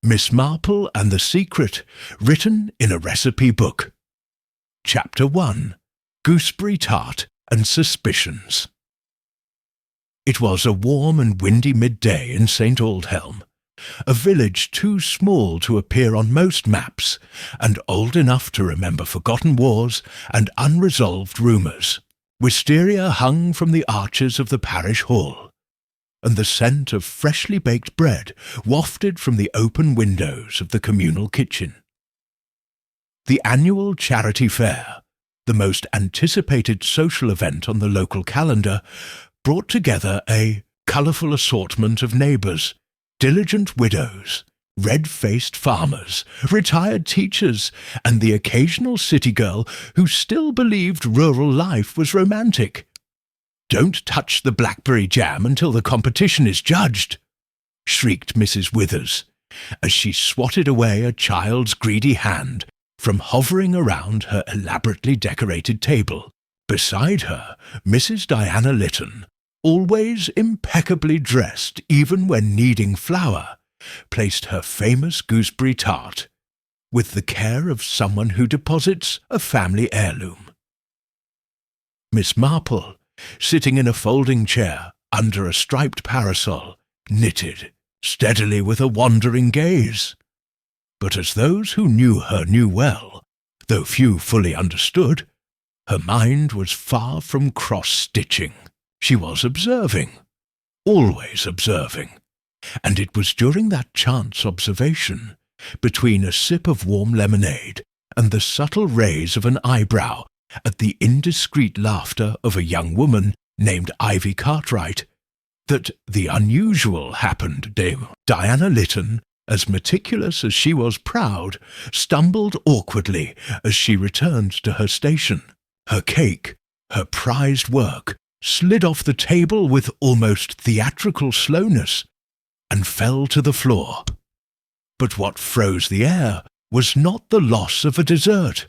Miss Marple and the Secret, written in a recipe book. Chapter 1. Gooseberry Tart and Suspicions. It was a warm and windy midday in St. Aldhelm, a village too small to appear on most maps, and old enough to remember forgotten wars and unresolved rumours. Wisteria hung from the arches of the parish hall, and the scent of freshly baked bread wafted from the open windows of the communal kitchen. The annual charity fair, the most anticipated social event on the local calendar, brought together a colourful assortment of neighbours, diligent widows, red-faced farmers, retired teachers, and the occasional city girl who still believed rural life was romantic. "Don't touch the blackberry jam until the competition is judged," shrieked Mrs. Withers, as she swatted away a child's greedy hand from hovering around her elaborately decorated table. Beside her, Mrs. Diana Lytton, always impeccably dressed even when kneading flour, placed her famous gooseberry tart, with the care of someone who deposits a family heirloom. Miss Marple, sitting in a folding chair under a striped parasol, knitted steadily with a wandering gaze. But as those who knew her knew well, though few fully understood, her mind was far from cross-stitching. She was observing, always observing, and it was during that chance observation, between a sip of warm lemonade and the subtle raise of an eyebrow at the indiscreet laughter of a young woman named Ivy Cartwright, that the unusual happened. Diana Lytton, as meticulous as she was proud, stumbled awkwardly as she returned to her station. Her cake, her prized work, slid off the table with almost theatrical slowness and fell to the floor. But what froze the air was not the loss of a dessert,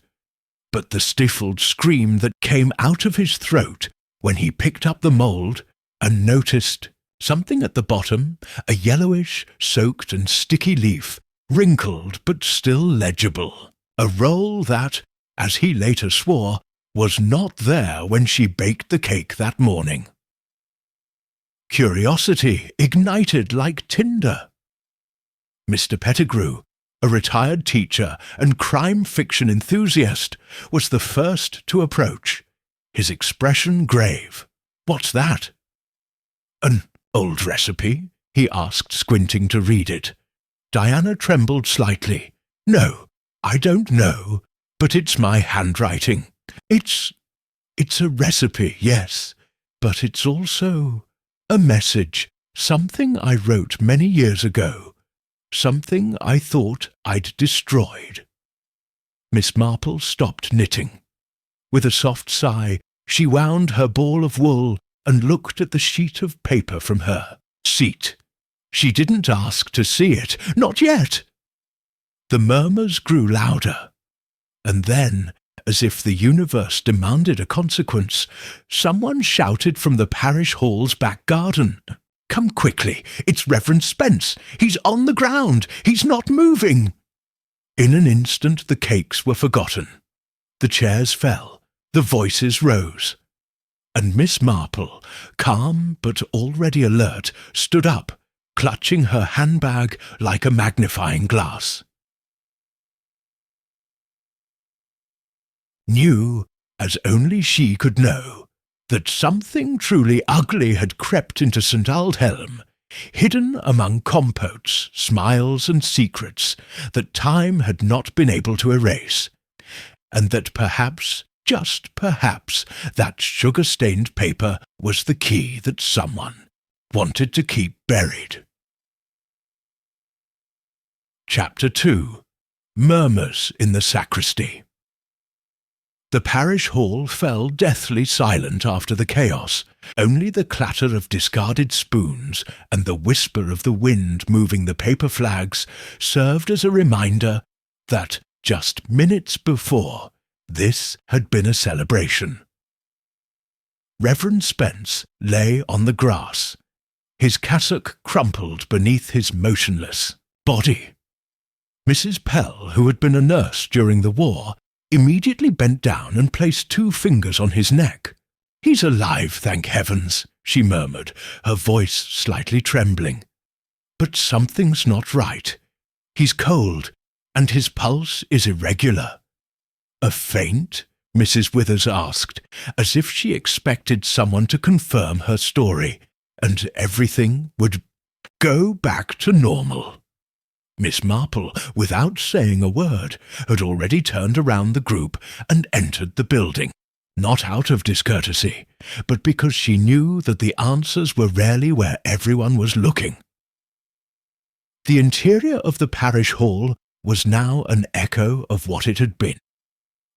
but the stifled scream that came out of his throat when he picked up the mould and noticed something at the bottom, a yellowish, soaked and sticky leaf, wrinkled but still legible, a roll that, as he later swore, was not there when she baked the cake that morning. Curiosity ignited like tinder. Mr. Pettigrew, a retired teacher and crime fiction enthusiast, was the first to approach, his expression grave. "What's that?" "An old recipe?" he asked, squinting to read it. Diana trembled slightly. "No, I don't know, but it's my handwriting. It's a recipe, yes, but it's also a message, something I wrote many years ago. Something I thought I'd destroyed." Miss Marple stopped knitting. With a soft sigh, she wound her ball of wool and looked at the sheet of paper from her seat. She didn't ask to see it, not yet. The murmurs grew louder, and then, as if the universe demanded a consequence, someone shouted from the parish hall's back garden, "Come quickly, it's Reverend Spence. He's on the ground. He's not moving." In an instant the cakes were forgotten. The chairs fell, the voices rose, and Miss Marple, calm but already alert, stood up, clutching her handbag like a magnifying glass. Knew, as only she could know, that something truly ugly had crept into St. Aldhelm, hidden among compotes, smiles and secrets that time had not been able to erase, and that perhaps, just perhaps, that sugar-stained paper was the key that someone wanted to keep buried. Chapter 2. Murmurs in the Sacristy. The parish hall fell deathly silent after the chaos. Only the clatter of discarded spoons and the whisper of the wind moving the paper flags served as a reminder that, just minutes before, this had been a celebration. Reverend Spence lay on the grass, his cassock crumpled beneath his motionless body. Mrs. Pell, who had been a nurse during the war, immediately bent down and placed 2 fingers on his neck. "He's alive, thank heavens," she murmured, her voice slightly trembling. "But something's not right. He's cold, and his pulse is irregular." "A faint?" Mrs. Withers asked, as if she expected someone to confirm her story, and everything would go back to normal. Miss Marple, without saying a word, had already turned around the group and entered the building, not out of discourtesy, but because she knew that the answers were rarely where everyone was looking. The interior of the parish hall was now an echo of what it had been.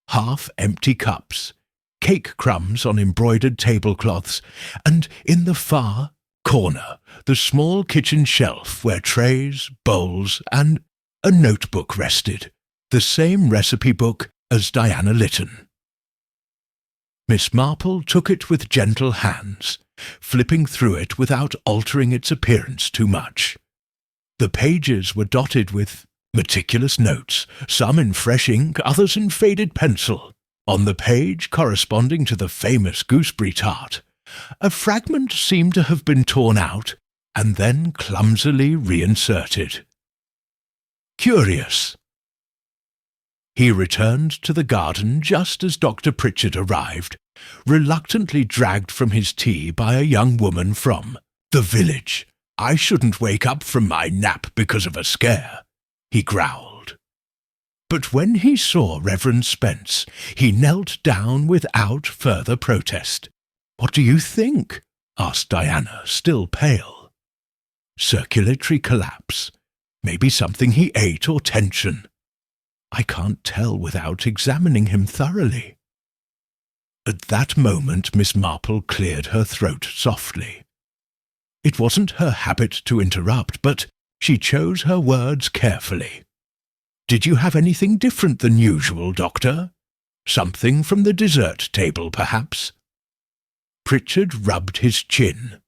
Half-empty cups, cake crumbs on embroidered tablecloths, and in the far corner, the small kitchen shelf where trays, bowls, and a notebook rested, the same recipe book as Diana Lytton. Miss Marple took it with gentle hands, flipping through it without altering its appearance too much. The pages were dotted with meticulous notes, some in fresh ink, others in faded pencil. On the page corresponding to the famous gooseberry tart, a fragment seemed to have been torn out and then clumsily reinserted. Curious. He returned to the garden just as Dr. Pritchard arrived, reluctantly dragged from his tea by a young woman from the village. "I shouldn't wake up from my nap because of a scare," he growled. But when he saw Reverend Spence, he knelt down without further protest. "What do you think?" asked Diana, still pale. "Circulatory collapse. Maybe something he ate or tension. I can't tell without examining him thoroughly." At that moment Miss Marple cleared her throat softly. It wasn't her habit to interrupt, but she chose her words carefully. "Did you have anything different than usual, Doctor? Something from the dessert table, perhaps?" Pritchard rubbed his chin.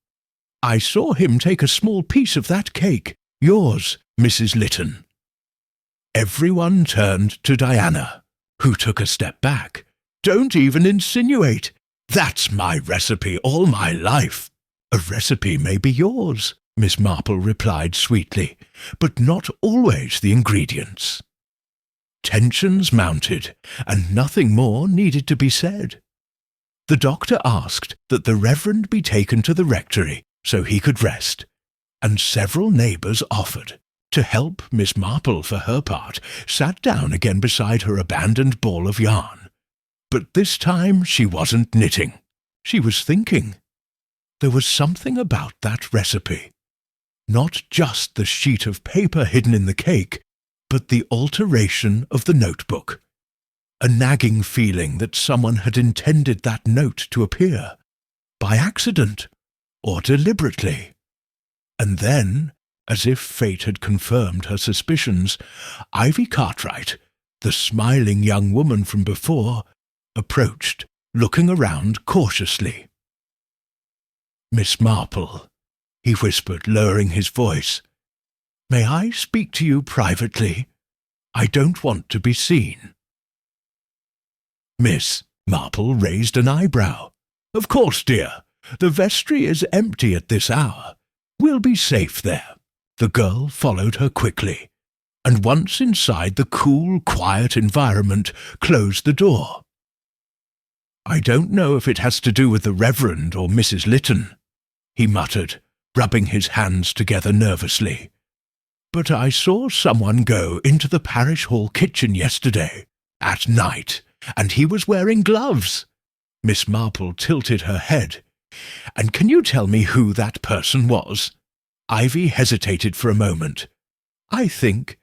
"I saw him take a small piece of that cake, yours, Mrs. Lytton." Everyone turned to Diana, who took a step back. "Don't even insinuate. That's my recipe all my life." "A recipe may be yours," Miss Marple replied sweetly, "but not always the ingredients." Tensions mounted, and nothing more needed to be said. The doctor asked that the Reverend be taken to the rectory so he could rest, and several neighbours offered to help. Miss Marple, for her part, sat down again beside her abandoned ball of yarn. But this time she wasn't knitting. She was thinking. There was something about that recipe. Not just the sheet of paper hidden in the cake, but the alteration of the notebook. A nagging feeling that someone had intended that note to appear, by accident or deliberately. And then, as if fate had confirmed her suspicions, Ivy Cartwright, the smiling young woman from before, approached, looking around cautiously. "Miss Marple," he whispered, lowering his voice, "may I speak to you privately? I don't want to be seen." Miss Marple raised an eyebrow. "Of course, dear. The vestry is empty at this hour. We'll be safe there." The girl followed her quickly, and once inside the cool, quiet environment, closed the door. "I don't know if it has to do with the Reverend or Mrs. Lytton," he muttered, rubbing his hands together nervously. "But I saw someone go into the parish hall kitchen yesterday, at night, and he was wearing gloves." Miss Marple tilted her head. "And can you tell me who that person was?" Ivy hesitated for a moment. I think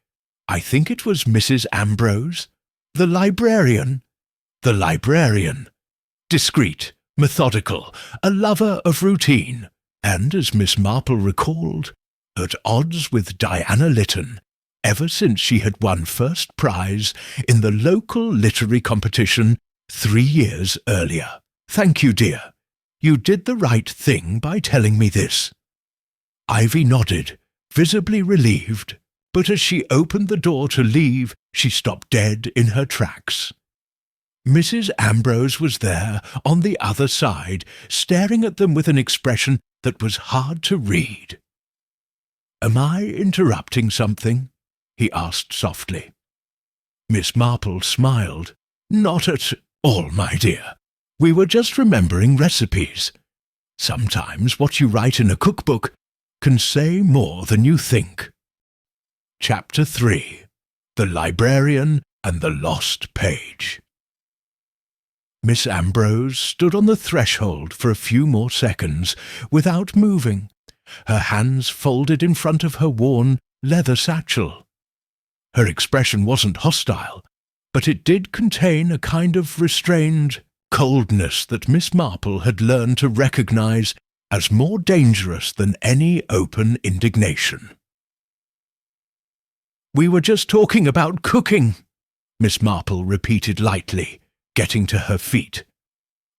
it was Mrs. Ambrose, the librarian." "The librarian. Discreet, methodical, a lover of routine, and, as Miss Marple recalled, at odds with Diana Lytton ever since she had won first prize in the local literary competition 3 years earlier. Thank you, dear. You did the right thing by telling me this." Ivy nodded, visibly relieved. but as she opened the door to leave, she stopped dead in her tracks. Mrs. Ambrose was there, on the other side, staring at them with an expression that was hard to read. "Am I interrupting something?" he asked softly. Miss Marple smiled. "Not at all, my dear. We were just remembering recipes. Sometimes what you write in a cookbook can say more than you think." Chapter 3. The Librarian and the Lost Page. Miss Ambrose stood on the threshold for a few more seconds without moving, her hands folded in front of her worn leather satchel. Her expression wasn't hostile, but it did contain a kind of restrained coldness that Miss Marple had learned to recognize as more dangerous than any open indignation. "We were just talking about cooking," Miss Marple repeated lightly, getting to her feet.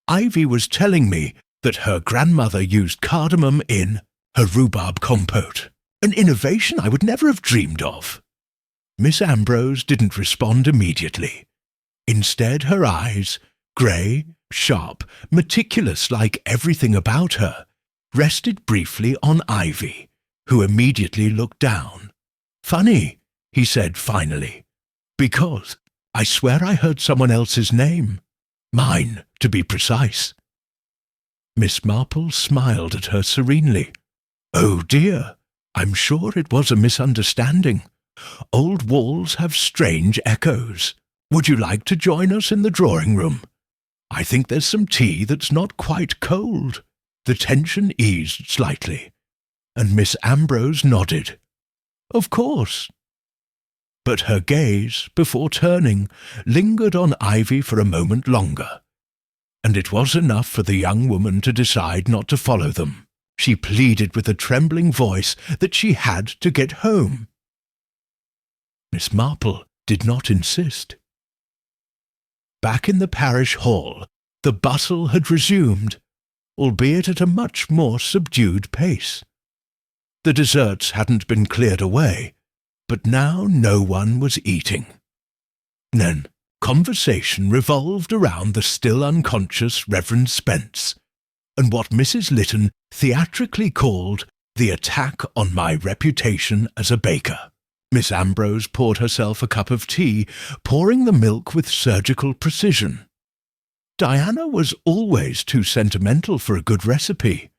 "Ivy was telling me that her grandmother used cardamom in her rhubarb compote, an innovation I would never have dreamed of." Miss Ambrose didn't respond immediately. Instead, her eyes, grey, sharp, meticulous like everything about her, rested briefly on Ivy, who immediately looked down. "Funny," he said finally, "because I swear I heard someone else's name. Mine, to be precise." Miss Marple smiled at her serenely. "Oh dear, I'm sure it was a misunderstanding. Old walls have strange echoes. Would you like to join us in the drawing-room? I think there's some tea that's not quite cold." The tension eased slightly, and Miss Ambrose nodded. "Of course." But her gaze, before turning, lingered on Ivy for a moment longer, and it was enough for the young woman to decide not to follow them. She pleaded with a trembling voice that she had to get home. Miss Marple did not insist. Back in the parish hall, the bustle had resumed, albeit at a much more subdued pace. The desserts hadn't been cleared away, but now no one was eating. Then conversation revolved around the still unconscious Reverend Spence, and what Mrs. Lytton theatrically called the attack on my reputation as a baker. Miss Ambrose poured herself a cup of tea, pouring the milk with surgical precision. Diana was always too sentimental for a good recipe.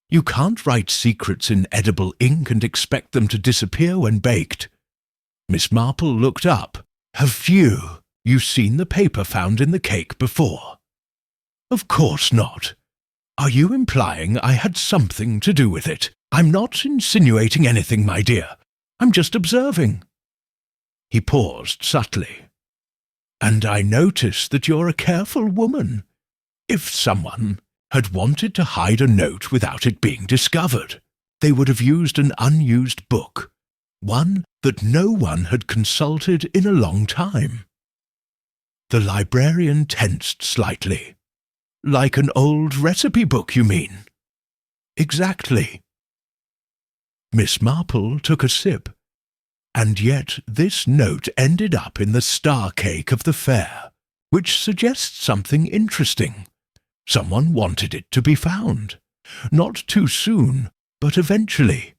You can't write secrets in edible ink and expect them to disappear when baked. Miss Marple looked up. "Have you seen the paper found in the cake before?" "Of course not. Are you implying I had something to do with it?" "I'm not insinuating anything, my dear. I'm just observing." He paused subtly. "And I notice that you're a careful woman. If someone had wanted to hide a note without it being discovered, they would have used an unused book, one that no one had consulted in a long time." The librarian tensed slightly. "Like an old recipe book, you mean?" "Exactly." Miss Marple took a sip. "And yet this note ended up in the star cake of the fair, which suggests something interesting. Someone wanted it to be found. Not too soon, but eventually."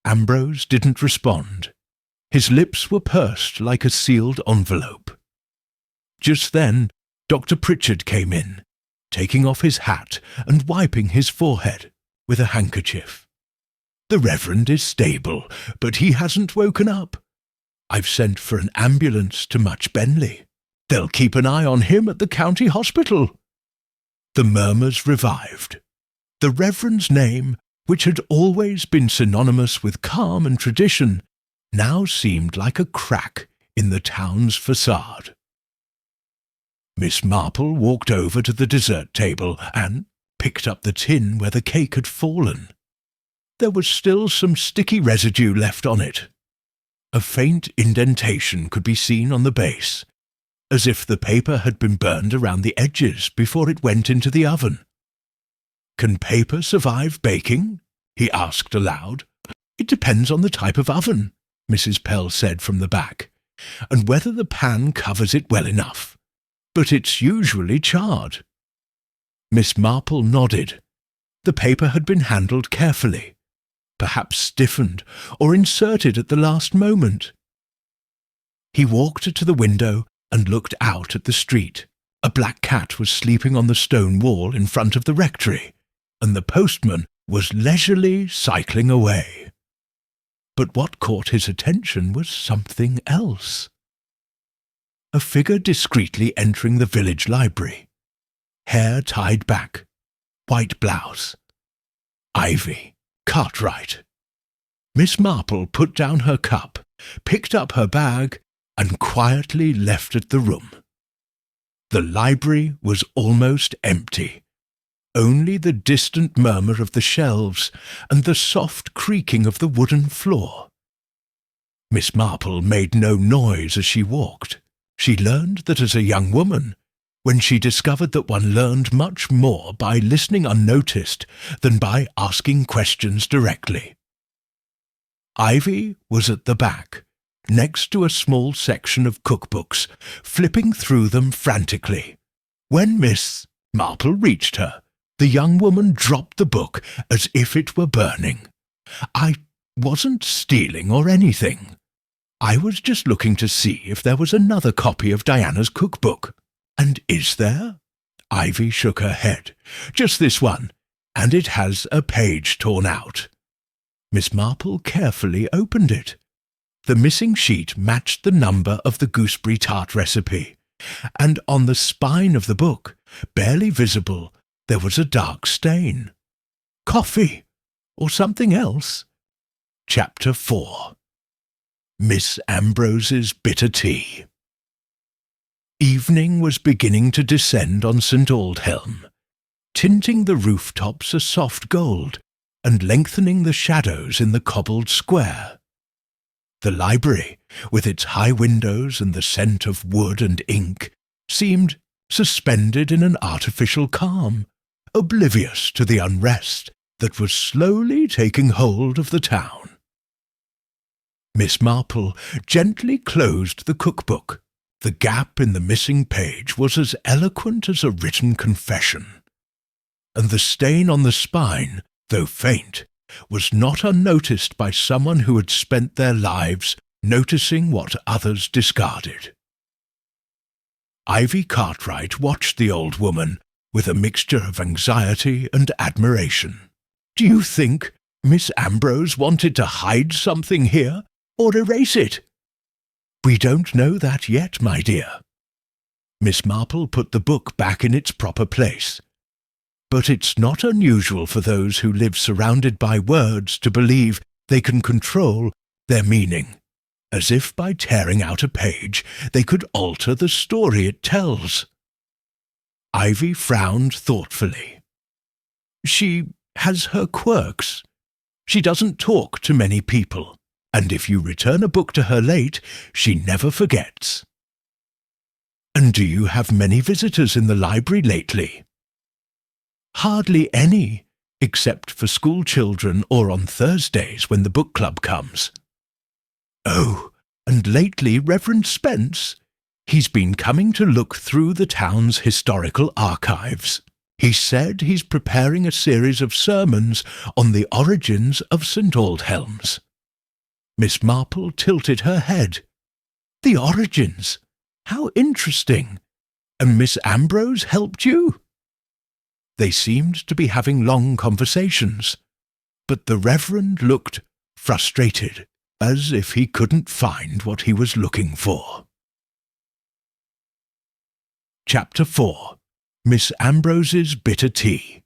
Ambrose didn't respond. His lips were pursed like a sealed envelope. Just then, Dr. Pritchard came in, taking off his hat and wiping his forehead with a handkerchief. "The Reverend is stable, but he hasn't woken up. I've sent for an ambulance to Much Benley. They'll keep an eye on him at the county hospital." The murmurs revived. The Reverend's name, which had always been synonymous with calm and tradition, now seemed like a crack in the town's facade. Miss Marple walked over to the dessert table and picked up the tin where the cake had fallen. There was still some sticky residue left on it. A faint indentation could be seen on the base, as if the paper had been burned around the edges before it went into the oven. "Can paper survive baking?" he asked aloud. "It depends on the type of oven. Mrs. Pell said from the back, "and whether the pan covers it well enough. But it's usually charred." Miss Marple nodded. The paper had been handled carefully, perhaps stiffened or inserted at the last moment. He walked to the window and looked out at the street. A black cat was sleeping on the stone wall in front of the rectory, and the postman was leisurely cycling away. But what caught his attention was something else. A figure discreetly entering the village library. Hair tied back, white blouse. Ivy, Cartwright. Miss Marple put down her cup, picked up her bag, and quietly left the room. The library was almost empty. Only the distant murmur of the shelves and the soft creaking of the wooden floor. Miss Marple made no noise as she walked. She learned that as a young woman, when she discovered that one learned much more by listening unnoticed than by asking questions directly. Ivy was at the back, next to a small section of cookbooks, flipping through them frantically. When Miss Marple reached her, the young woman dropped the book as if it were burning. "I wasn't stealing or anything. I was just looking to see if there was another copy of Diana's cookbook." "And is there?" Ivy shook her head. "Just this one, and it has a page torn out." Miss Marple carefully opened it. The missing sheet matched the number of the gooseberry tart recipe, and on the spine of the book, barely visible, there was a dark stain. Coffee, or something else. Chapter 4. Miss Ambrose's Bitter Tea. Evening was beginning to descend on St. Aldhelm, tinting the rooftops a soft gold and lengthening the shadows in the cobbled square. The library, with its high windows and the scent of wood and ink, seemed suspended in an artificial calm, oblivious to the unrest that was slowly taking hold of the town. Miss Marple gently closed the cookbook. The gap in the missing page was as eloquent as a written confession, and the stain on the spine, though faint, was not unnoticed by someone who had spent their lives noticing what others discarded. Ivy Cartwright watched the old woman with a mixture of anxiety and admiration. "Do you think Miss Ambrose wanted to hide something here, or erase it?" "We don't know that yet, my dear." Miss Marple put the book back in its proper place. "But it's not unusual for those who live surrounded by words to believe they can control their meaning, as if by tearing out a page they could alter the story it tells." Ivy frowned thoughtfully. "She has her quirks. She doesn't talk to many people, and if you return a book to her late, she never forgets." "And do you have many visitors in the library lately?" "Hardly any, except for school children or on Thursdays when the book club comes." "Oh, and lately Reverend Spence. He's been coming to look through the town's historical archives. He said he's preparing a series of sermons on the origins of St. Aldhelm's." Miss Marple tilted her head. "The origins? How interesting! And Miss Ambrose helped you?" They seemed to be having long conversations, but the Reverend looked frustrated, as if he couldn't find what he was looking for. Chapter 4. Miss Ambrose's Bitter Tea.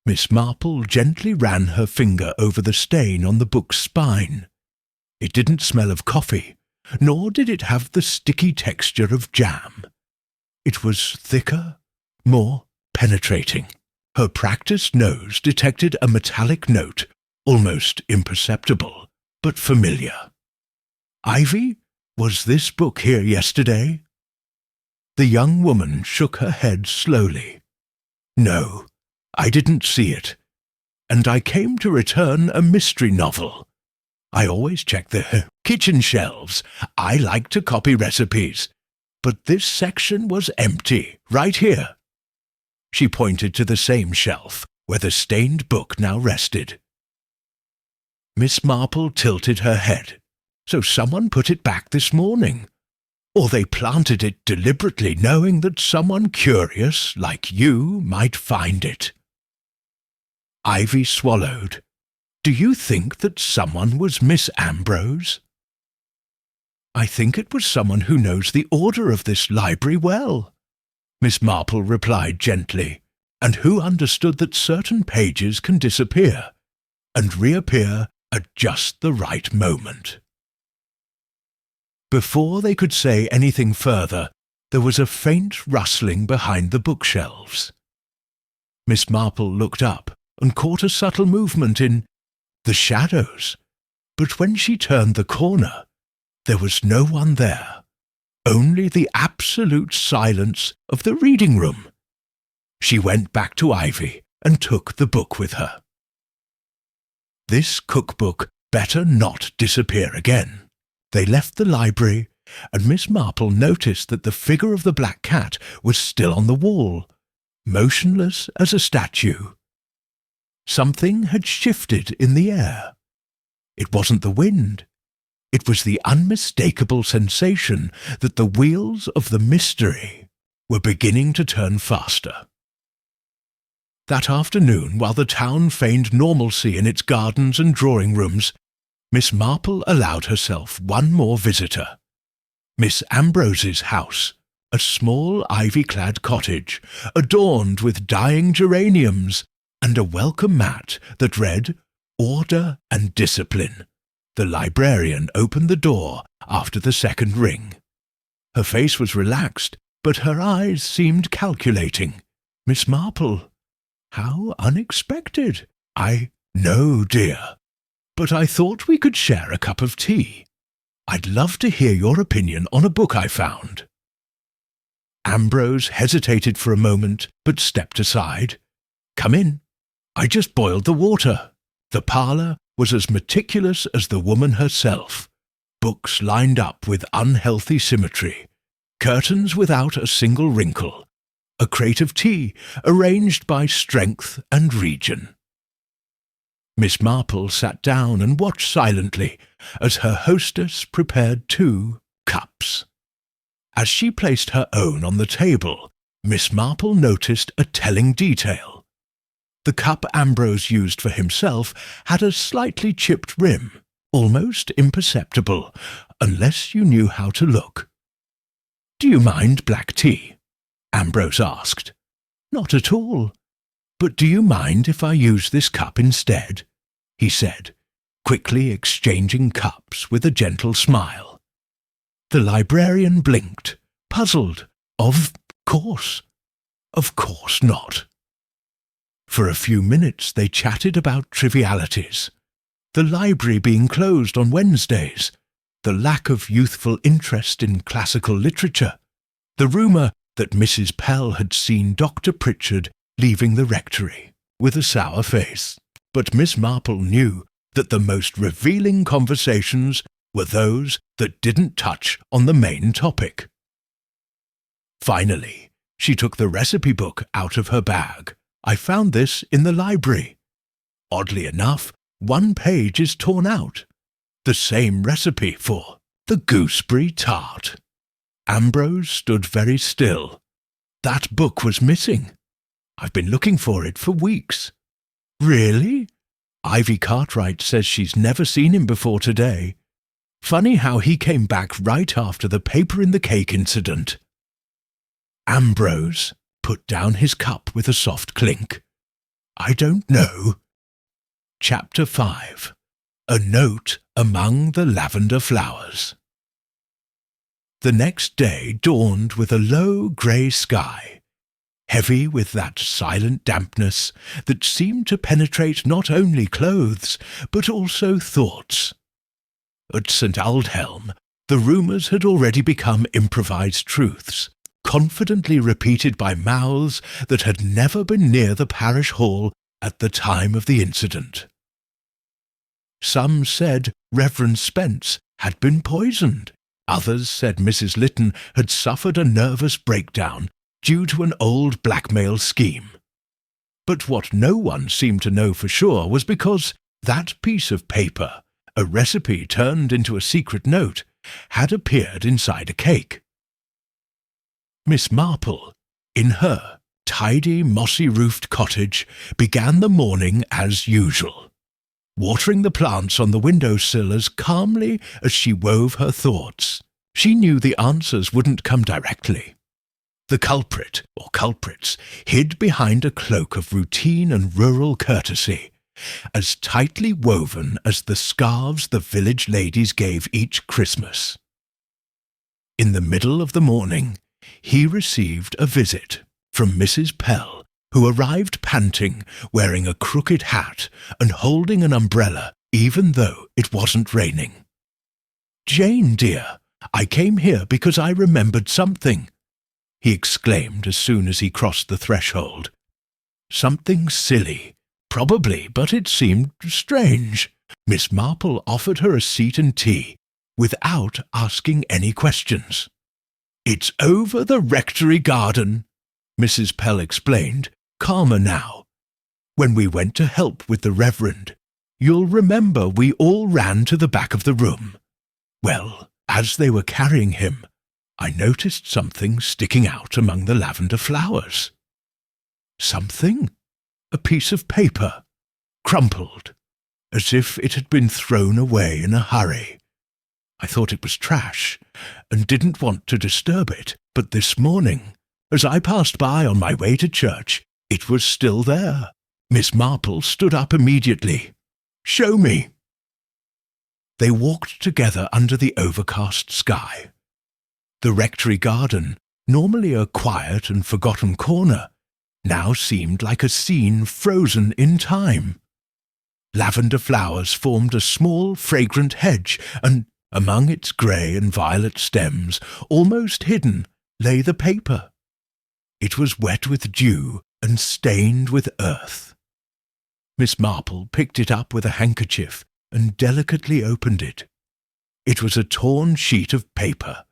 Miss Marple gently ran her finger over the stain on the book's spine. It didn't smell of coffee, nor did it have the sticky texture of jam. It was thicker, more penetrating. Her practiced nose detected a metallic note, almost imperceptible, but familiar. "Ivy, was this book here yesterday?" The young woman shook her head slowly. "No, I didn't see it, and I came to return a mystery novel. I always check the kitchen shelves. I like to copy recipes. But this section was empty, right here." She pointed to the same shelf where the stained book now rested. Miss Marple tilted her head. "So someone put it back this morning. Or they planted it deliberately, knowing that someone curious like you might find it." Ivy swallowed. "Do you think that someone was Miss Ambrose?" "I think it was someone who knows the order of this library well," Miss Marple replied gently, "and who understood that certain pages can disappear and reappear at just the right moment." Before they could say anything further, there was a faint rustling behind the bookshelves. Miss Marple looked up and caught a subtle movement in the shadows, but when she turned the corner, there was no one there, only the absolute silence of the reading room. She went back to Ivy and took the book with her. This cookbook better not disappear again. They left the library, and Miss Marple noticed that the figure of the black cat was still on the wall, motionless as a statue. Something had shifted in the air. It wasn't the wind. It was the unmistakable sensation that the wheels of the mystery were beginning to turn faster. That afternoon, while the town feigned normalcy in its gardens and drawing rooms, Miss Marple allowed herself one more visitor. Miss Ambrose's house, a small ivy-clad cottage, adorned with dying geraniums, and a welcome mat that read, "Order and Discipline." The librarian opened the door after the second ring. Her face was relaxed, but her eyes seemed calculating. "Miss Marple, how unexpected." "I know, dear, but I thought we could share a cup of tea. I'd love to hear your opinion on a book I found." Ambrose hesitated for a moment, but stepped aside. "Come in. I just boiled the water." The parlour was as meticulous as the woman herself. Books lined up with unhealthy symmetry, curtains without a single wrinkle, a crate of tea arranged by strength and region. Miss Marple sat down and watched silently as her hostess prepared 2 cups. As she placed her own on the table, Miss Marple noticed a telling detail. The cup Ambrose used for himself had a slightly chipped rim, almost imperceptible, unless you knew how to look. "Do you mind black tea?" Ambrose asked. "Not at all. But do you mind if I use this cup instead?" he said, quickly exchanging cups with a gentle smile. The librarian blinked, puzzled. Of course not." For a few minutes they chatted about trivialities. The library being closed on Wednesdays, the lack of youthful interest in classical literature, the rumour that Mrs. Pell had seen Dr. Pritchard leaving the rectory with a sour face. But Miss Marple knew that the most revealing conversations were those that didn't touch on the main topic. Finally, she took the recipe book out of her bag. "I found this in the library. Oddly enough, one page is torn out. The same recipe for the gooseberry tart." Ambrose stood very still. "That book was missing. I've been looking for it for weeks." "Really?" "Ivy Cartwright says she's never seen him before today. Funny how he came back right after the paper in the cake incident." Ambrose put down his cup with a soft clink. "I don't know." Chapter 5. A Note Among the Lavender Flowers. The next day dawned with a low grey sky, heavy with that silent dampness that seemed to penetrate not only clothes, but also thoughts. At St. Aldhelm, the rumours had already become improvised truths, confidently repeated by mouths that had never been near the parish hall at the time of the incident. Some said Reverend Spence had been poisoned. Others said Mrs. Lytton had suffered a nervous breakdown due to an old blackmail scheme. But what no one seemed to know for sure was because that piece of paper, a recipe turned into a secret note, had appeared inside a cake. Miss Marple, in her tidy, mossy-roofed cottage, began the morning as usual, watering the plants on the windowsill as calmly as she wove her thoughts. She knew the answers wouldn't come directly. The culprit, or culprits, hid behind a cloak of routine and rural courtesy, as tightly woven as the scarves the village ladies gave each Christmas. In the middle of the morning, he received a visit from Mrs. Pell, who arrived panting, wearing a crooked hat and holding an umbrella even though it wasn't raining. "Jane, dear, I came here because I remembered something," he exclaimed as soon as he crossed the threshold. Something silly, probably, but it seemed strange. Miss Marple offered her a seat and tea, without asking any questions. "It's over the rectory garden," Mrs. Pell explained, calmer now. "When we went to help with the Reverend, you'll remember we all ran to the back of the room. Well, as they were carrying him, I noticed something sticking out among the lavender flowers." Something? A piece of paper, crumpled, as if it had been thrown away in a hurry. I thought it was trash, and didn't want to disturb it, but this morning, as I passed by on my way to church, it was still there. Miss Marple stood up immediately. "Show me." They walked together under the overcast sky. The rectory garden, normally a quiet and forgotten corner, now seemed like a scene frozen in time. Lavender flowers formed a small, fragrant hedge, and among its grey and violet stems, almost hidden, lay the paper. It was wet with dew and stained with earth. Miss Marple picked it up with a handkerchief and delicately opened it. It was a torn sheet of paper,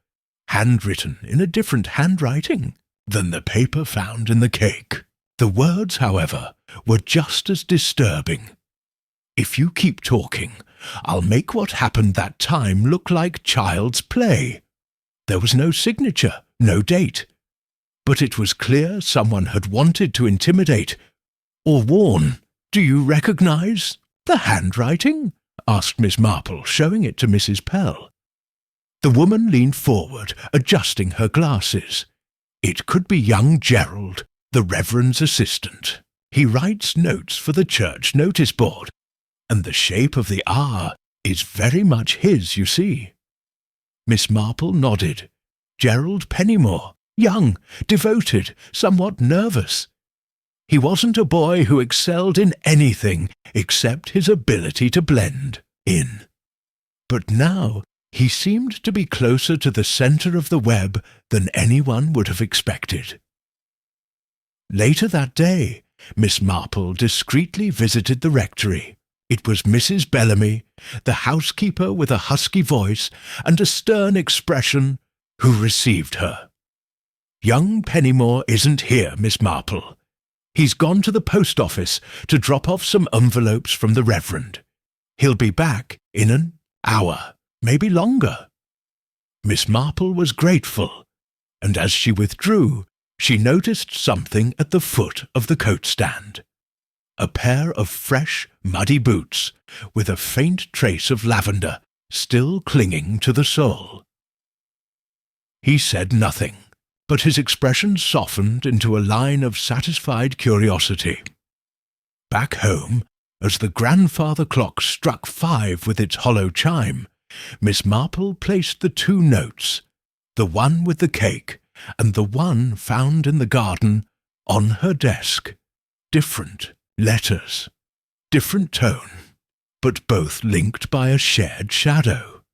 handwritten in a different handwriting than the paper found in the cake. The words, however, were just as disturbing. "If you keep talking, I'll make what happened that time look like child's play." There was no signature, no date, but it was clear someone had wanted to intimidate or warn. "Do you recognize the handwriting?" asked Miss Marple, showing it to Mrs. Pell. The woman leaned forward, adjusting her glasses. "It could be young Gerald, the Reverend's assistant. He writes notes for the church notice board, and the shape of the R is very much his, you see." Miss Marple nodded. Gerald Pennymore, young, devoted, somewhat nervous. He wasn't a boy who excelled in anything except his ability to blend in. But now he seemed to be closer to the centre of the web than anyone would have expected. Later that day, Miss Marple discreetly visited the rectory. It was Mrs. Bellamy, the housekeeper with a husky voice and a stern expression, who received her. "Young Pennymore isn't here, Miss Marple. He's gone to the post office to drop off some envelopes from the Reverend. He'll be back in an hour, maybe longer." Miss Marple was grateful, and as she withdrew, she noticed something at the foot of the coat stand. A pair of fresh, muddy boots, with a faint trace of lavender still clinging to the sole. He said nothing, but his expression softened into a line of satisfied curiosity. Back home, as the grandfather clock struck 5 with its hollow chime, Miss Marple placed the 2 notes, the one with the cake and the one found in the garden, on her desk. Different letters, different tone, but both linked by a shared shadow.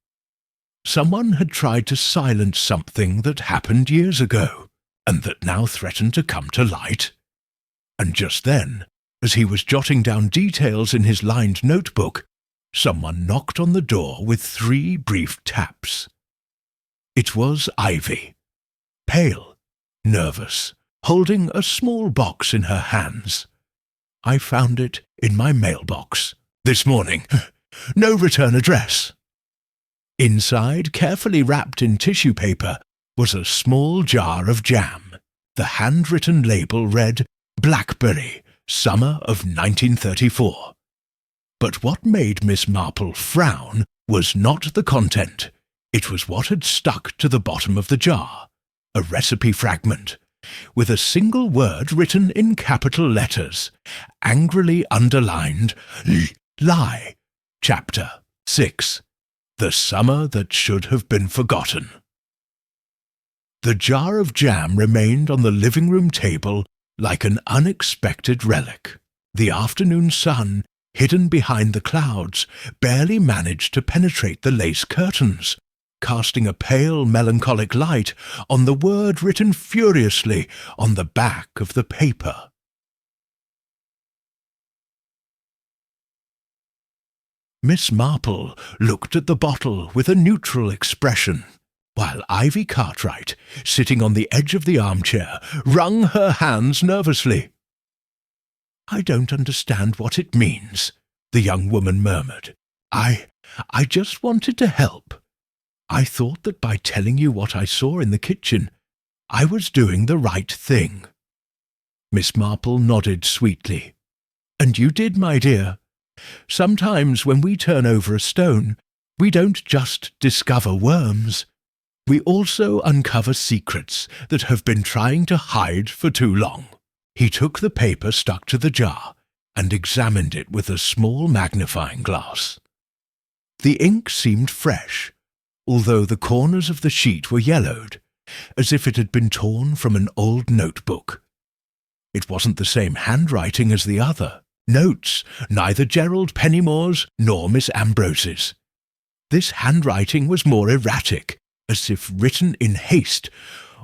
Someone had tried to silence something that happened years ago, and that now threatened to come to light. And just then, as he was jotting down details in his lined notebook, someone knocked on the door with 3 brief taps. It was Ivy, pale, nervous, holding a small box in her hands. I found it in my mailbox this morning. No return address. Inside, carefully wrapped in tissue paper, was a small jar of jam. The handwritten label read, "Blackberry, summer of 1934. But what made Miss Marple frown was not the content. It was what had stuck to the bottom of the jar, a recipe fragment, with a single word written in capital letters, angrily underlined, "Lie, Chapter 6, The Summer That Should Have Been Forgotten." The jar of jam remained on the living room table like an unexpected relic. The afternoon sun, hidden behind the clouds, barely managed to penetrate the lace curtains, casting a pale, melancholic light on the word written furiously on the back of the paper. Miss Marple looked at the bottle with a neutral expression, while Ivy Cartwright, sitting on the edge of the armchair, wrung her hands nervously. "I don't understand what it means," the young woman murmured. I just wanted to help. I thought that by telling you what I saw in the kitchen, I was doing the right thing." Miss Marple nodded sweetly. "And you did, my dear. Sometimes when we turn over a stone, we don't just discover worms. We also uncover secrets that have been trying to hide for too long." He took the paper stuck to the jar and examined it with a small magnifying glass. The ink seemed fresh, although the corners of the sheet were yellowed, as if it had been torn from an old notebook. It wasn't the same handwriting as the other notes, neither Gerald Pennymore's nor Miss Ambrose's. This handwriting was more erratic, as if written in haste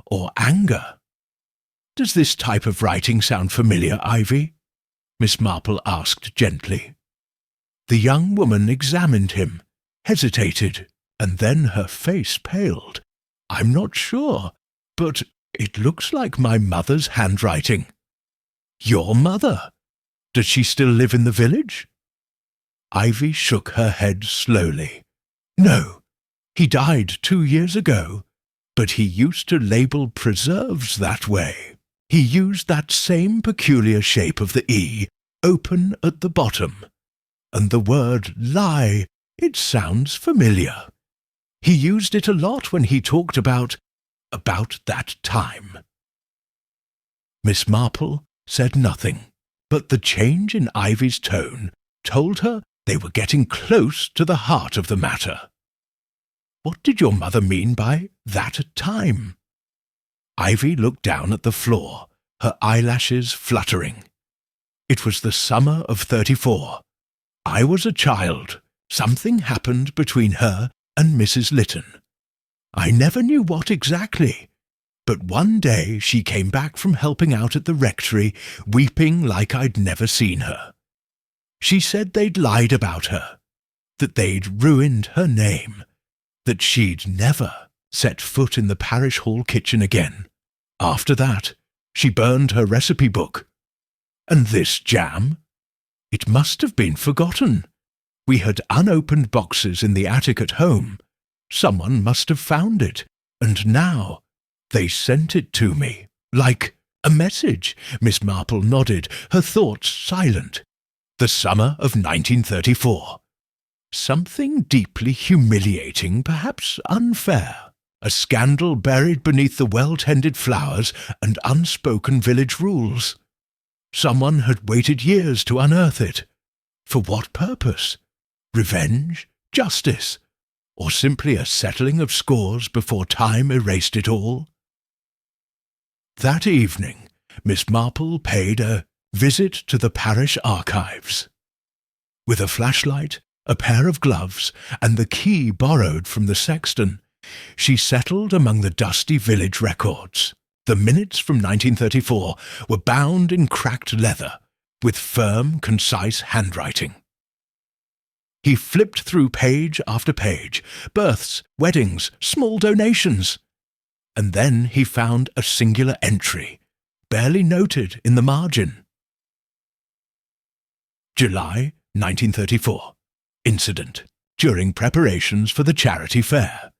or anger. "Does this type of writing sound familiar, Ivy?" Miss Marple asked gently. The young woman examined him, hesitated, and then her face paled. "I'm not sure, but it looks like my mother's handwriting." "Your mother? Does she still live in the village?" Ivy shook her head slowly. "No, he died 2 years ago, but he used to label preserves that way. He used that same peculiar shape of the E, open at the bottom. And the word lie, it sounds familiar. He used it a lot when he talked about that time." Miss Marple said nothing, but the change in Ivy's tone told her they were getting close to the heart of the matter. "What did your mother mean by that time?" Ivy looked down at the floor, her eyelashes fluttering. "It was the summer of 34. I was a child. Something happened between her and Mrs. Lytton. I never knew what exactly, but one day she came back from helping out at the rectory, weeping like I'd never seen her. She said they'd lied about her, that they'd ruined her name, that she'd never set foot in the parish hall kitchen again. After that, she burned her recipe book. And this jam? It must have been forgotten. We had unopened boxes in the attic at home. Someone must have found it, and now they sent it to me, like a message." Miss Marple nodded, her thoughts silent. "The summer of 1934. Something deeply humiliating, perhaps unfair. A scandal buried beneath the well-tended flowers and unspoken village rules. Someone had waited years to unearth it. For what purpose? Revenge? Justice? Or simply a settling of scores before time erased it all?" That evening, Miss Marple paid a visit to the parish archives. With a flashlight, a pair of gloves, and the key borrowed from the sexton, she settled among the dusty village records. The minutes from 1934 were bound in cracked leather, with firm, concise handwriting. He flipped through page after page, births, weddings, small donations. And then he found a singular entry, barely noted in the margin. July 1934. Incident. During preparations for the charity fair.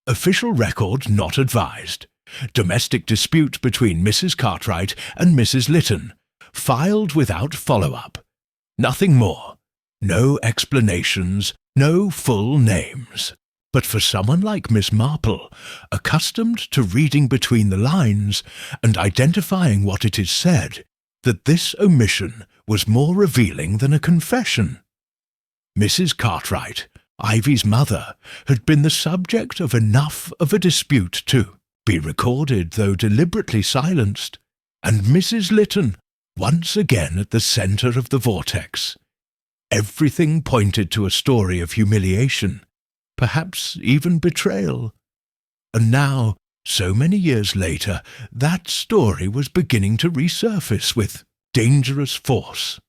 Official record not advised. Domestic dispute between Mrs. Cartwright and Mrs. Lytton. Filed without follow-up. Nothing more. No explanations, no full names. But for someone like Miss Marple, accustomed to reading between the lines and identifying what it is said, that this omission was more revealing than a confession. Mrs. Cartwright, Ivy's mother, had been the subject of enough of a dispute to be recorded, though deliberately silenced, and Mrs. Lytton, once again at the centre of the vortex. Everything pointed to a story of humiliation, perhaps even betrayal. And now, so many years later, that story was beginning to resurface with dangerous force.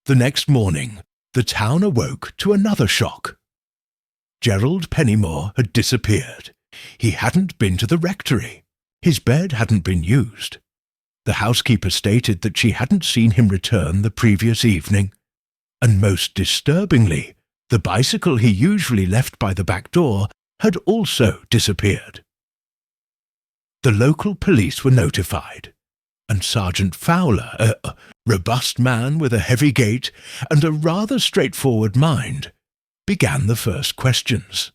The next morning, the town awoke to another shock. Gerald Pennymore had disappeared. He hadn't been to the rectory. His bed hadn't been used. The housekeeper stated that she hadn't seen him return the previous evening. And most disturbingly, the bicycle he usually left by the back door had also disappeared. The local police were notified, and Sergeant Fowler, a robust man with a heavy gait and a rather straightforward mind, began the first questions.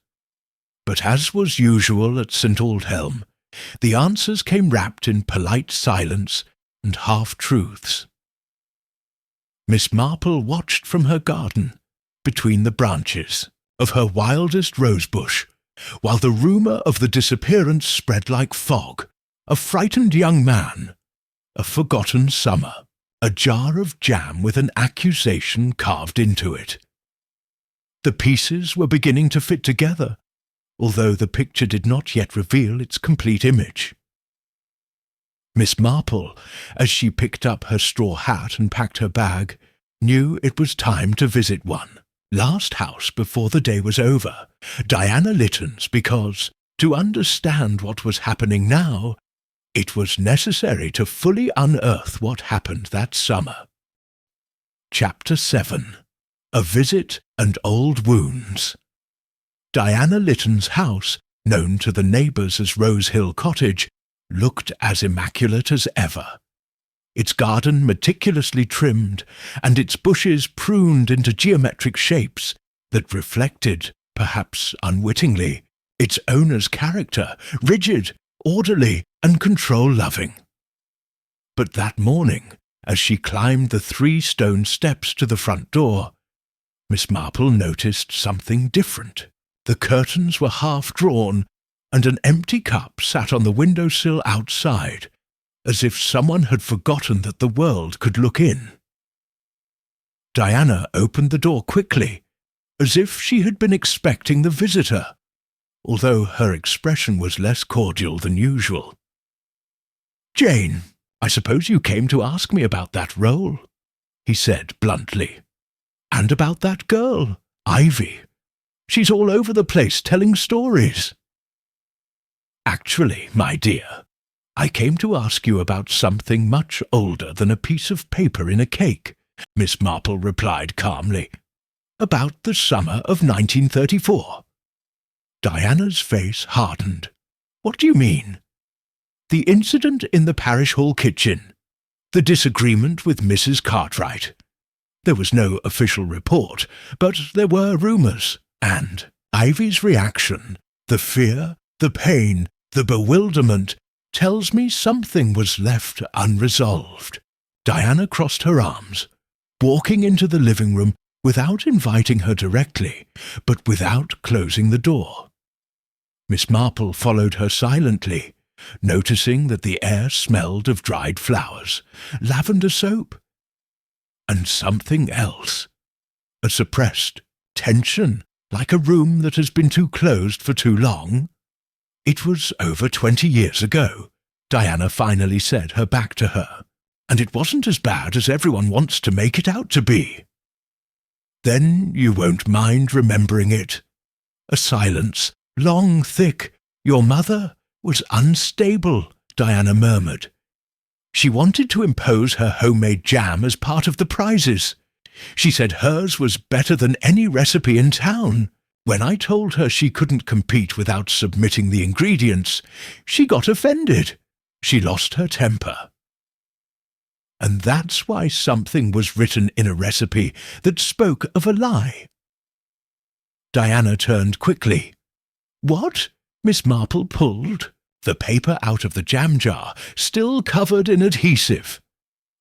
But as was usual at St. Aldhelm, the answers came wrapped in polite silence and half-truths. Miss Marple watched from her garden, between the branches of her wildest rosebush, while the rumour of the disappearance spread like fog. A frightened young man, a forgotten summer, a jar of jam with an accusation carved into it. The pieces were beginning to fit together, although the picture did not yet reveal its complete image. Miss Marple, as she picked up her straw hat and packed her bag, knew it was time to visit one last house before the day was over, Diana Lytton's, because, to understand what was happening now, it was necessary to fully unearth what happened that summer. Chapter 7. A Visit and Old Wounds. Diana Lytton's house, known to the neighbours as Rose Hill Cottage, looked as immaculate as ever. Its garden meticulously trimmed, and its bushes pruned into geometric shapes that reflected, perhaps unwittingly, its owner's character, rigid, orderly, and control-loving. But that morning, as she climbed the 3 stone steps to the front door, Miss Marple noticed something different. The curtains were half-drawn, and an empty cup sat on the windowsill outside, as if someone had forgotten that the world could look in. Diana opened the door quickly, as if she had been expecting the visitor, although her expression was less cordial than usual. "Jane, I suppose you came to ask me about that role," he said bluntly. "And about that girl, Ivy. She's all over the place telling stories." "Actually, my dear, I came to ask you about something much older than a piece of paper in a cake," Miss Marple replied calmly. "About the summer of 1934. Diana's face hardened. "What do you mean?" "The incident in the parish hall kitchen. The disagreement with Mrs. Cartwright. There was no official report, but there were rumours, and Ivy's reaction, the fear, the pain, the bewilderment, tells me something was left unresolved." Diana crossed her arms, walking into the living room without inviting her directly, but without closing the door. Miss Marple followed her silently, noticing that the air smelled of dried flowers, lavender soap, and something else. A suppressed tension, like a room that has been too closed for too long. "It was over 20 years ago," Diana finally said, her back to her, "and it wasn't as bad as everyone wants to make it out to be." Then you won't mind remembering it. A silence, long, thick. Your mother was unstable, Diana murmured. She wanted to impose her homemade jam as part of the prizes. She said hers was better than any recipe in town. When I told her she couldn't compete without submitting the ingredients, she got offended. She lost her temper. And that's why something was written in a recipe that spoke of a lie. Diana turned quickly. What? Miss Marple pulled the paper out of the jam jar, still covered in adhesive.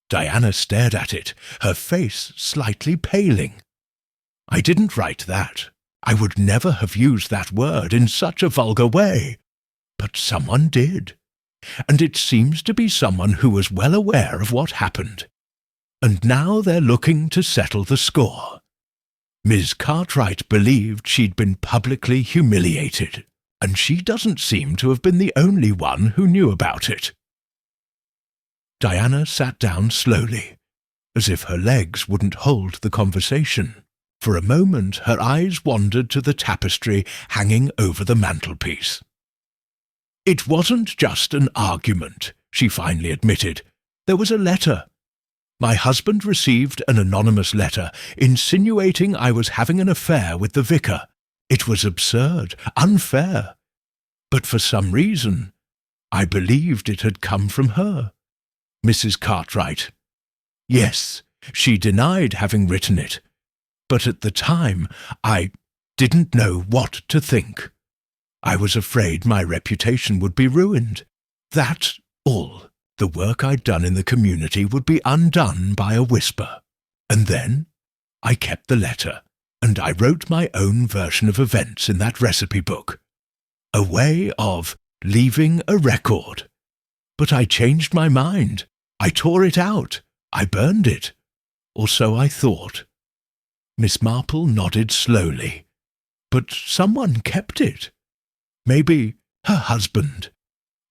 Diana stared at it, her face slightly paling. I didn't write that. I would never have used that word in such a vulgar way. But someone did. And it seems to be someone who was well aware of what happened. And now they're looking to settle the score. Miss Cartwright believed she'd been publicly humiliated, and she doesn't seem to have been the only one who knew about it. Diana sat down slowly, as if her legs wouldn't hold the conversation. For a moment her eyes wandered to the tapestry hanging over the mantelpiece. It wasn't just an argument, she finally admitted. There was a letter. My husband received an anonymous letter insinuating I was having an affair with the vicar. It was absurd, unfair. But for some reason, I believed it had come from her. Mrs. Cartwright. Yes, she denied having written it. But at the time, I didn't know what to think. I was afraid my reputation would be ruined. That's all. The work I'd done in the community would be undone by a whisper. And then I kept the letter, and I wrote my own version of events in that recipe book. A way of leaving a record. But I changed my mind. I tore it out. I burned it. Or so I thought. Miss Marple nodded slowly. But someone kept it. Maybe her husband.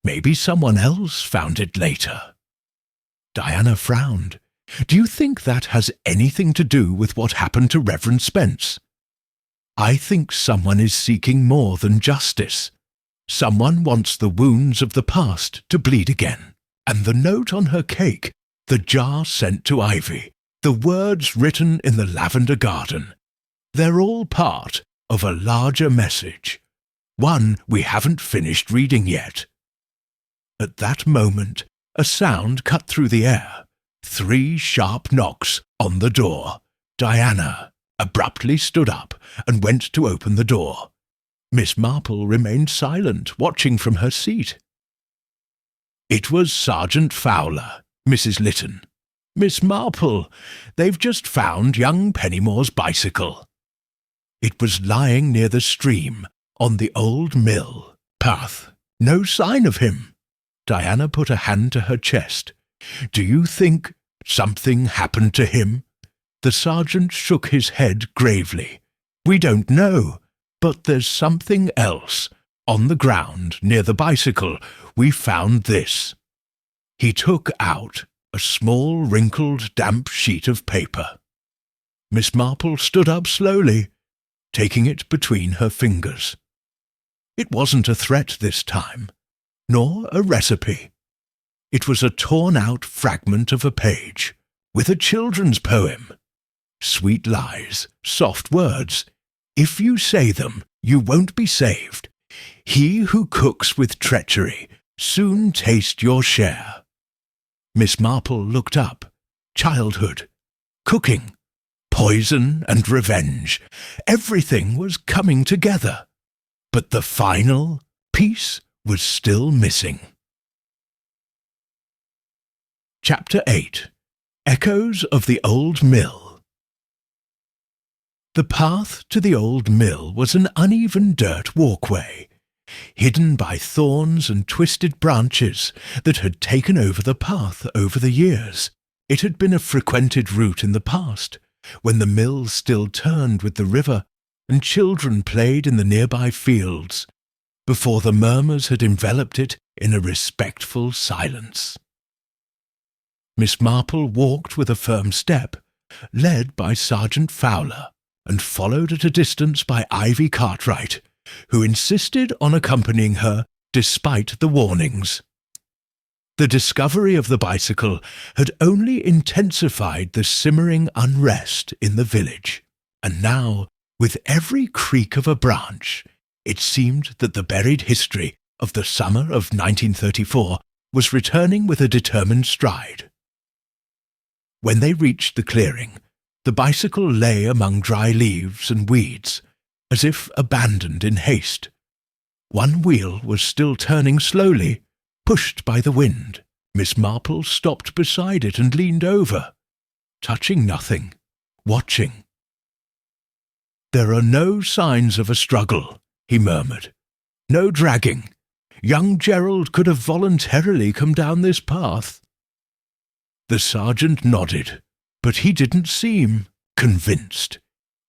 Maybe someone else found it later. Diana frowned. Do you think that has anything to do with what happened to Reverend Spence? I think someone is seeking more than justice. Someone wants the wounds of the past to bleed again. And the note on her cake, the jar sent to Ivy, the words written in the lavender garden, they're all part of a larger message. One we haven't finished reading yet. At that moment, a sound cut through the air. 3 sharp knocks on the door. Diana abruptly stood up and went to open the door. Miss Marple remained silent, watching from her seat. It was Sergeant Fowler, Mrs. Lytton. Miss Marple, they've just found young Pennymore's bicycle. It was lying near the stream, on the old mill path. No sign of him. Diana put a hand to her chest. Do you think something happened to him? The sergeant shook his head gravely. We don't know, but there's something else. On the ground, near the bicycle, we found this. He took out a small, wrinkled, damp sheet of paper. Miss Marple stood up slowly, taking it between her fingers. It wasn't a threat this time, nor a recipe. It was a torn-out fragment of a page, with a children's poem. Sweet lies, soft words. If you say them, you won't be saved. He who cooks with treachery, soon taste your share. Miss Marple looked up. Childhood, cooking, poison and revenge. Everything was coming together. But the final piece was still missing. Chapter 8. Echoes of the Old Mill. The path to the old mill was an uneven dirt walkway, hidden by thorns and twisted branches that had taken over the path over the years. It had been a frequented route in the past, when the mill still turned with the river and children played in the nearby fields, before the Murmurs had enveloped it in a respectful silence. Miss Marple walked with a firm step, led by Sergeant Fowler, and followed at a distance by Ivy Cartwright, who insisted on accompanying her despite the warnings. The discovery of the bicycle had only intensified the simmering unrest in the village, and now, with every creak of a branch, it seemed that the buried history of the summer of 1934 was returning with a determined stride. When they reached the clearing, the bicycle lay among dry leaves and weeds, as if abandoned in haste. One wheel was still turning slowly, pushed by the wind. Miss Marple stopped beside it and leaned over, touching nothing, watching. "There are no signs of a struggle," he murmured. "No dragging. Young Gerald could have voluntarily come down this path." The sergeant nodded, but he didn't seem convinced.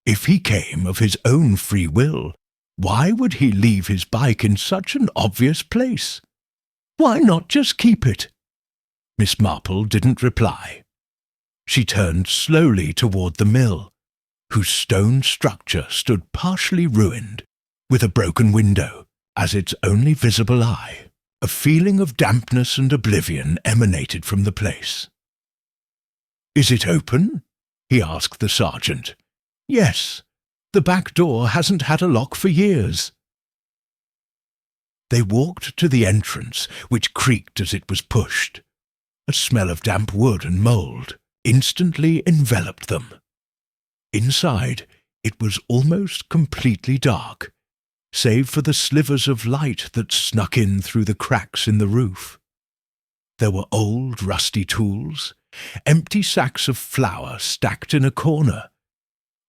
If he came of his own free will, why would he leave his bike in such an obvious place? Why not just keep it? Miss Marple didn't reply. She turned slowly toward the mill, whose stone structure stood partially ruined, with a broken window as its only visible eye. A feeling of dampness and oblivion emanated from the place. "Is it open?" he asked the sergeant. "Yes. The back door hasn't had a lock for years." They walked to the entrance, which creaked as it was pushed. A smell of damp wood and mould instantly enveloped them. Inside, it was almost completely dark, save for the slivers of light that snuck in through the cracks in the roof. There were old, rusty tools, empty sacks of flour stacked in a corner,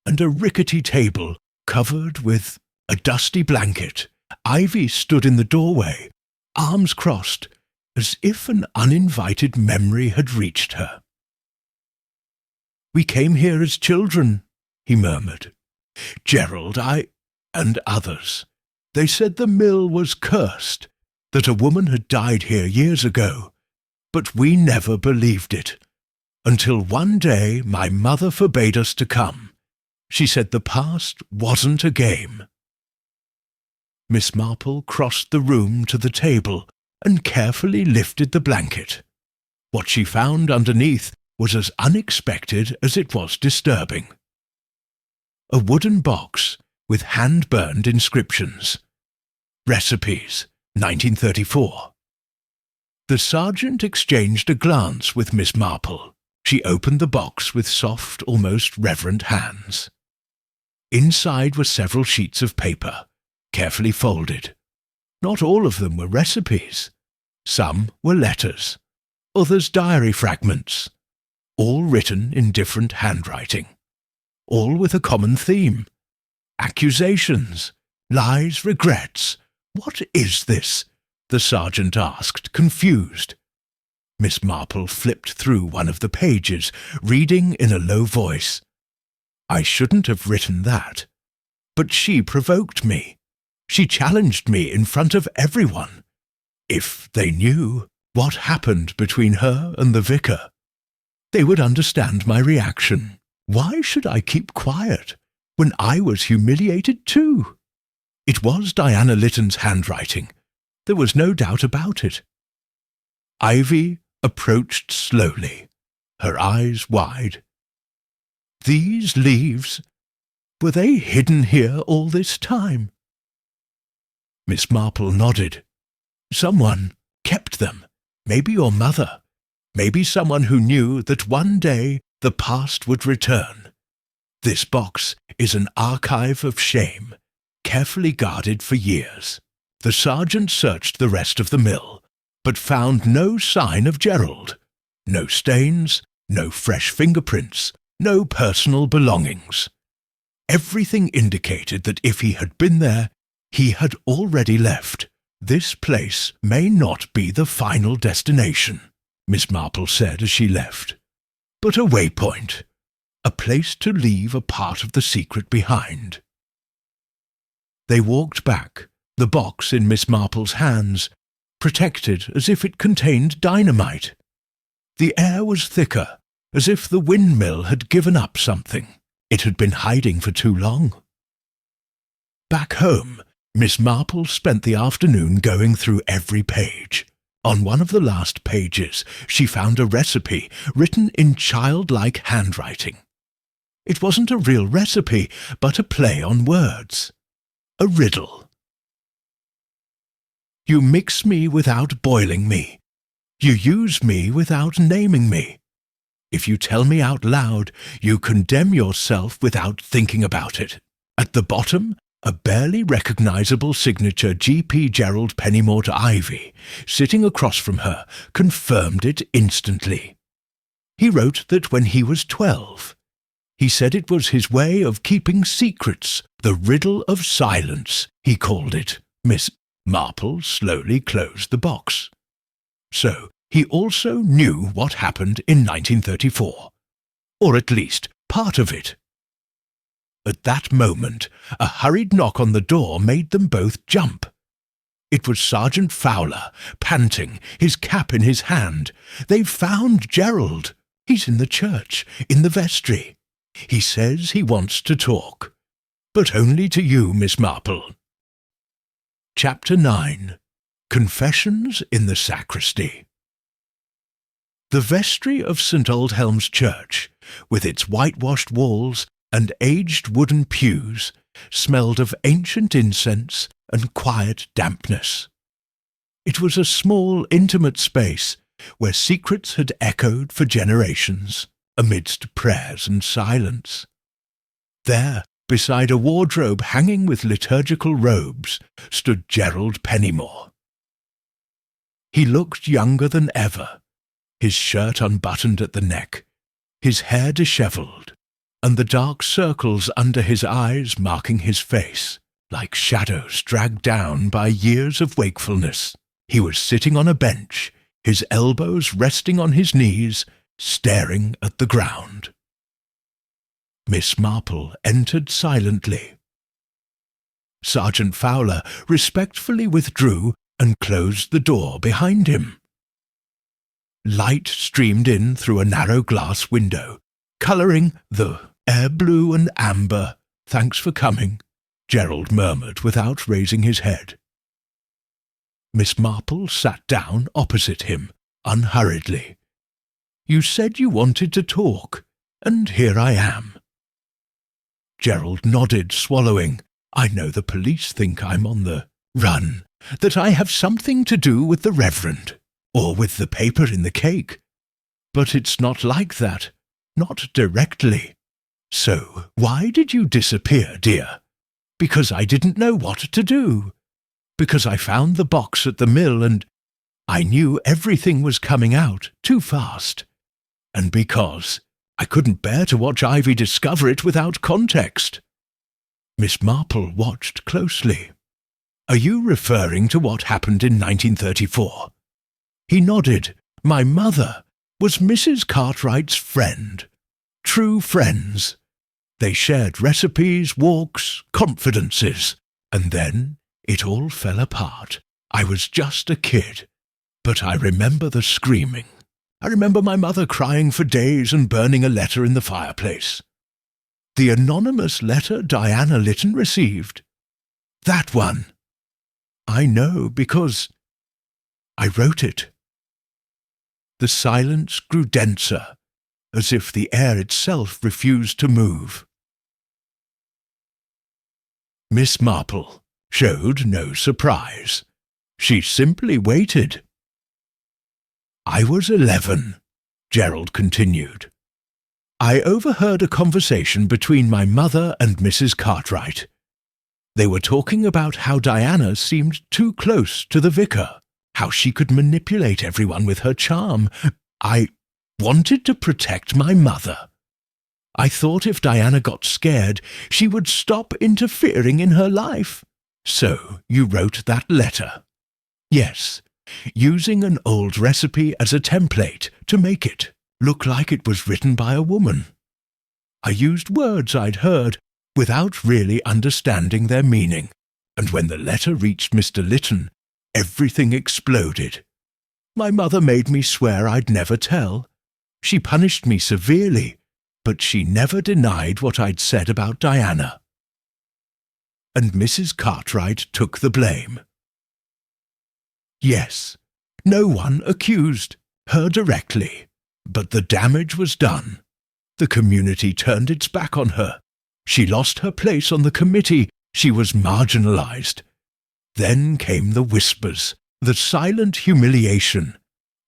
and a rickety table covered with a dusty blanket. Ivy stood in the doorway, arms crossed, as if an uninvited memory had reached her. "We came here as children," he murmured. "Gerald, and others. They said the mill was cursed, that a woman had died here years ago, but we never believed it, until one day my mother forbade us to come. She said the past wasn't a game." Miss Marple crossed the room to the table and carefully lifted the blanket. What she found underneath was as unexpected as it was disturbing. A wooden box with hand-burned inscriptions. Recipes, 1934. The sergeant exchanged a glance with Miss Marple. She opened the box with soft, almost reverent hands. Inside were several sheets of paper, carefully folded. Not all of them were recipes. Some were letters, others diary fragments, all written in different handwriting, all with a common theme. Accusations, lies, regrets. "What is this?" the sergeant asked, confused. Miss Marple flipped through one of the pages, reading in a low voice. "I shouldn't have written that. But she provoked me. She challenged me in front of everyone. If they knew what happened between her and the vicar, they would understand my reaction. Why should I keep quiet when I was humiliated too? It was Diana Lytton's handwriting. There was no doubt about it." Ivy approached slowly, her eyes wide. "These leaves, were they hidden here all this time?" Miss Marple nodded. "Someone kept them. Maybe your mother. Maybe someone who knew that one day the past would return. This box is an archive of shame, carefully guarded for years." The sergeant searched the rest of the mill, but found no sign of Gerald. No stains, no fresh fingerprints, no personal belongings. Everything indicated that if he had been there, he had already left. "This place may not be the final destination," Miss Marple said as she left, "but a waypoint, a place to leave a part of the secret behind." They walked back, the box in Miss Marple's hands, protected as if it contained dynamite. The air was thicker, as if the windmill had given up something. It had been hiding for too long. Back home, Miss Marple spent the afternoon going through every page. On one of the last pages, she found a recipe written in childlike handwriting. It wasn't a real recipe, but a play on words. A riddle. You mix me without boiling me. You use me without naming me. If you tell me out loud, you condemn yourself without thinking about it. At the bottom, a barely recognizable signature G.P. Gerald Pennymort Ivy, sitting across from her, confirmed it instantly. He wrote that when he was 12, he said it was his way of keeping secrets, the riddle of silence, he called it. Miss Marple slowly closed the box. So he also knew what happened in 1934, or at least part of it. At that moment, a hurried knock on the door made them both jump. It was Sergeant Fowler, panting, his cap in his hand. "They've found Gerald. He's in the church, in the vestry. He says he wants to talk. But only to you, Miss Marple." Chapter 9. Confessions in the Sacristy. The vestry of St. Aldhelm's Church, with its whitewashed walls and aged wooden pews, smelled of ancient incense and quiet dampness. It was a small, intimate space where secrets had echoed for generations, amidst prayers and silence. There, beside a wardrobe hanging with liturgical robes, stood Gerald Pennymore. He looked younger than ever, his shirt unbuttoned at the neck, his hair dishevelled, and the dark circles under his eyes marking his face, like shadows dragged down by years of wakefulness. He was sitting on a bench, his elbows resting on his knees, staring at the ground. Miss Marple entered silently. Sergeant Fowler respectfully withdrew and closed the door behind him. Light streamed in through a narrow glass window, colouring the air blue and amber. "Thanks for coming," Gerald murmured without raising his head. Miss Marple sat down opposite him, unhurriedly. "You said you wanted to talk, and here I am." Gerald nodded, swallowing. "I know the police think I'm on the run, that I have something to do with the Reverend, or with the paper in the cake. But it's not like that, not directly. So, why did you disappear, dear? Because I didn't know what to do. Because I found the box at the mill and I knew everything was coming out too fast. And because I couldn't bear to watch Ivy discover it without context." Miss Marple watched closely. "Are you referring to what happened in 1934? He nodded. "My mother was Mrs. Cartwright's friend. True friends. They shared recipes, walks, confidences. And then it all fell apart. I was just a kid. But I remember the screaming. I remember my mother crying for days and burning a letter in the fireplace. The anonymous letter Diana Lytton received. That one. I know because I wrote it." The silence grew denser, as if the air itself refused to move. Miss Marple showed no surprise. She simply waited. "I was 11, Gerald continued. "I overheard a conversation between my mother and Mrs. Cartwright. They were talking about how Diana seemed too close to the vicar, how she could manipulate everyone with her charm. I wanted to protect my mother. I thought if Diana got scared, she would stop interfering in her life. So you wrote that letter." "Yes, using an old recipe as a template to make it look like it was written by a woman. I used words I'd heard without really understanding their meaning, and when the letter reached Mr. Lytton, everything exploded. My mother made me swear I'd never tell. She punished me severely, but she never denied what I'd said about Diana. And Mrs. Cartwright took the blame. Yes, no one accused her directly, but the damage was done. The community turned its back on her. She lost her place on the committee. She was marginalized. Then came the whispers, the silent humiliation.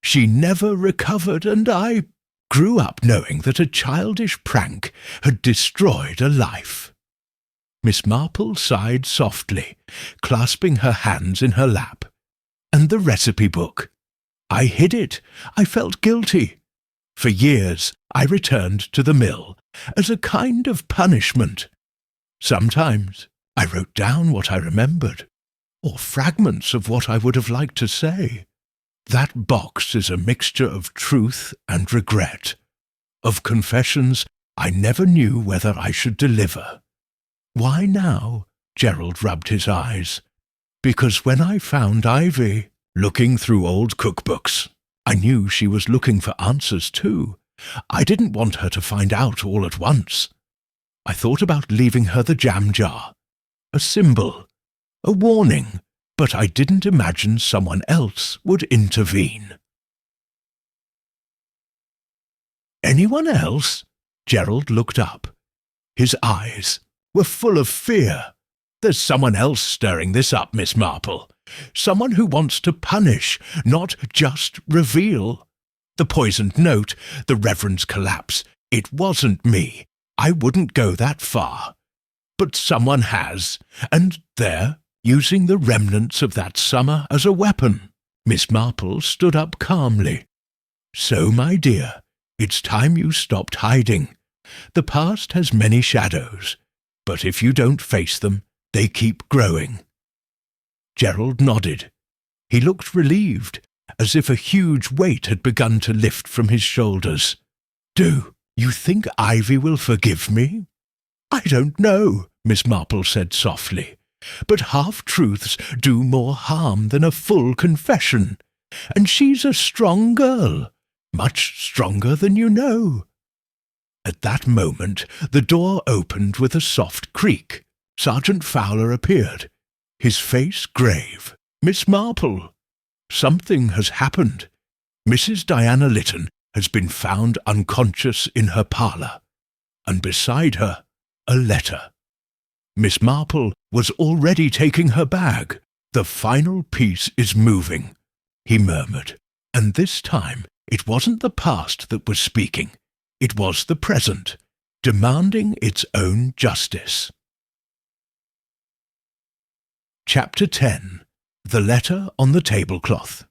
She never recovered, and I grew up knowing that a childish prank had destroyed a life. Miss Marple sighed softly, clasping her hands in her lap. And the recipe book. I hid it. I felt guilty. For years I returned to the mill as a kind of punishment. Sometimes I wrote down what I remembered, or fragments of what I would have liked to say. That box is a mixture of truth and regret, of confessions I never knew whether I should deliver. Why now? Gerald rubbed his eyes. Because when I found Ivy, looking through old cookbooks, I knew she was looking for answers too. I didn't want her to find out all at once. I thought about leaving her the jam jar, a symbol, a warning, but I didn't imagine someone else would intervene. Anyone else? Gerald looked up. His eyes were full of fear. There's someone else stirring this up, Miss Marple. Someone who wants to punish, not just reveal. The poisoned note, the Reverend's collapse. It wasn't me. I wouldn't go that far. But someone has, and they're using the remnants of that summer as a weapon. Miss Marple stood up calmly. So, my dear, it's time you stopped hiding. The past has many shadows, but if you don't face them, they keep growing. Gerald nodded. He looked relieved, as if a huge weight had begun to lift from his shoulders. Do you think Ivy will forgive me? I don't know, Miss Marple said softly, but half-truths do more harm than a full confession, and she's a strong girl, much stronger than you know. At that moment the door opened with a soft creak. Sergeant Fowler appeared, his face grave. Miss Marple, something has happened. Mrs. Diana Lytton has been found unconscious in her parlour, and beside her, a letter. Miss Marple was already taking her bag. The final piece is moving, he murmured, and this time it wasn't the past that was speaking. It was the present, demanding its own justice. Chapter 10. The Letter on the Tablecloth.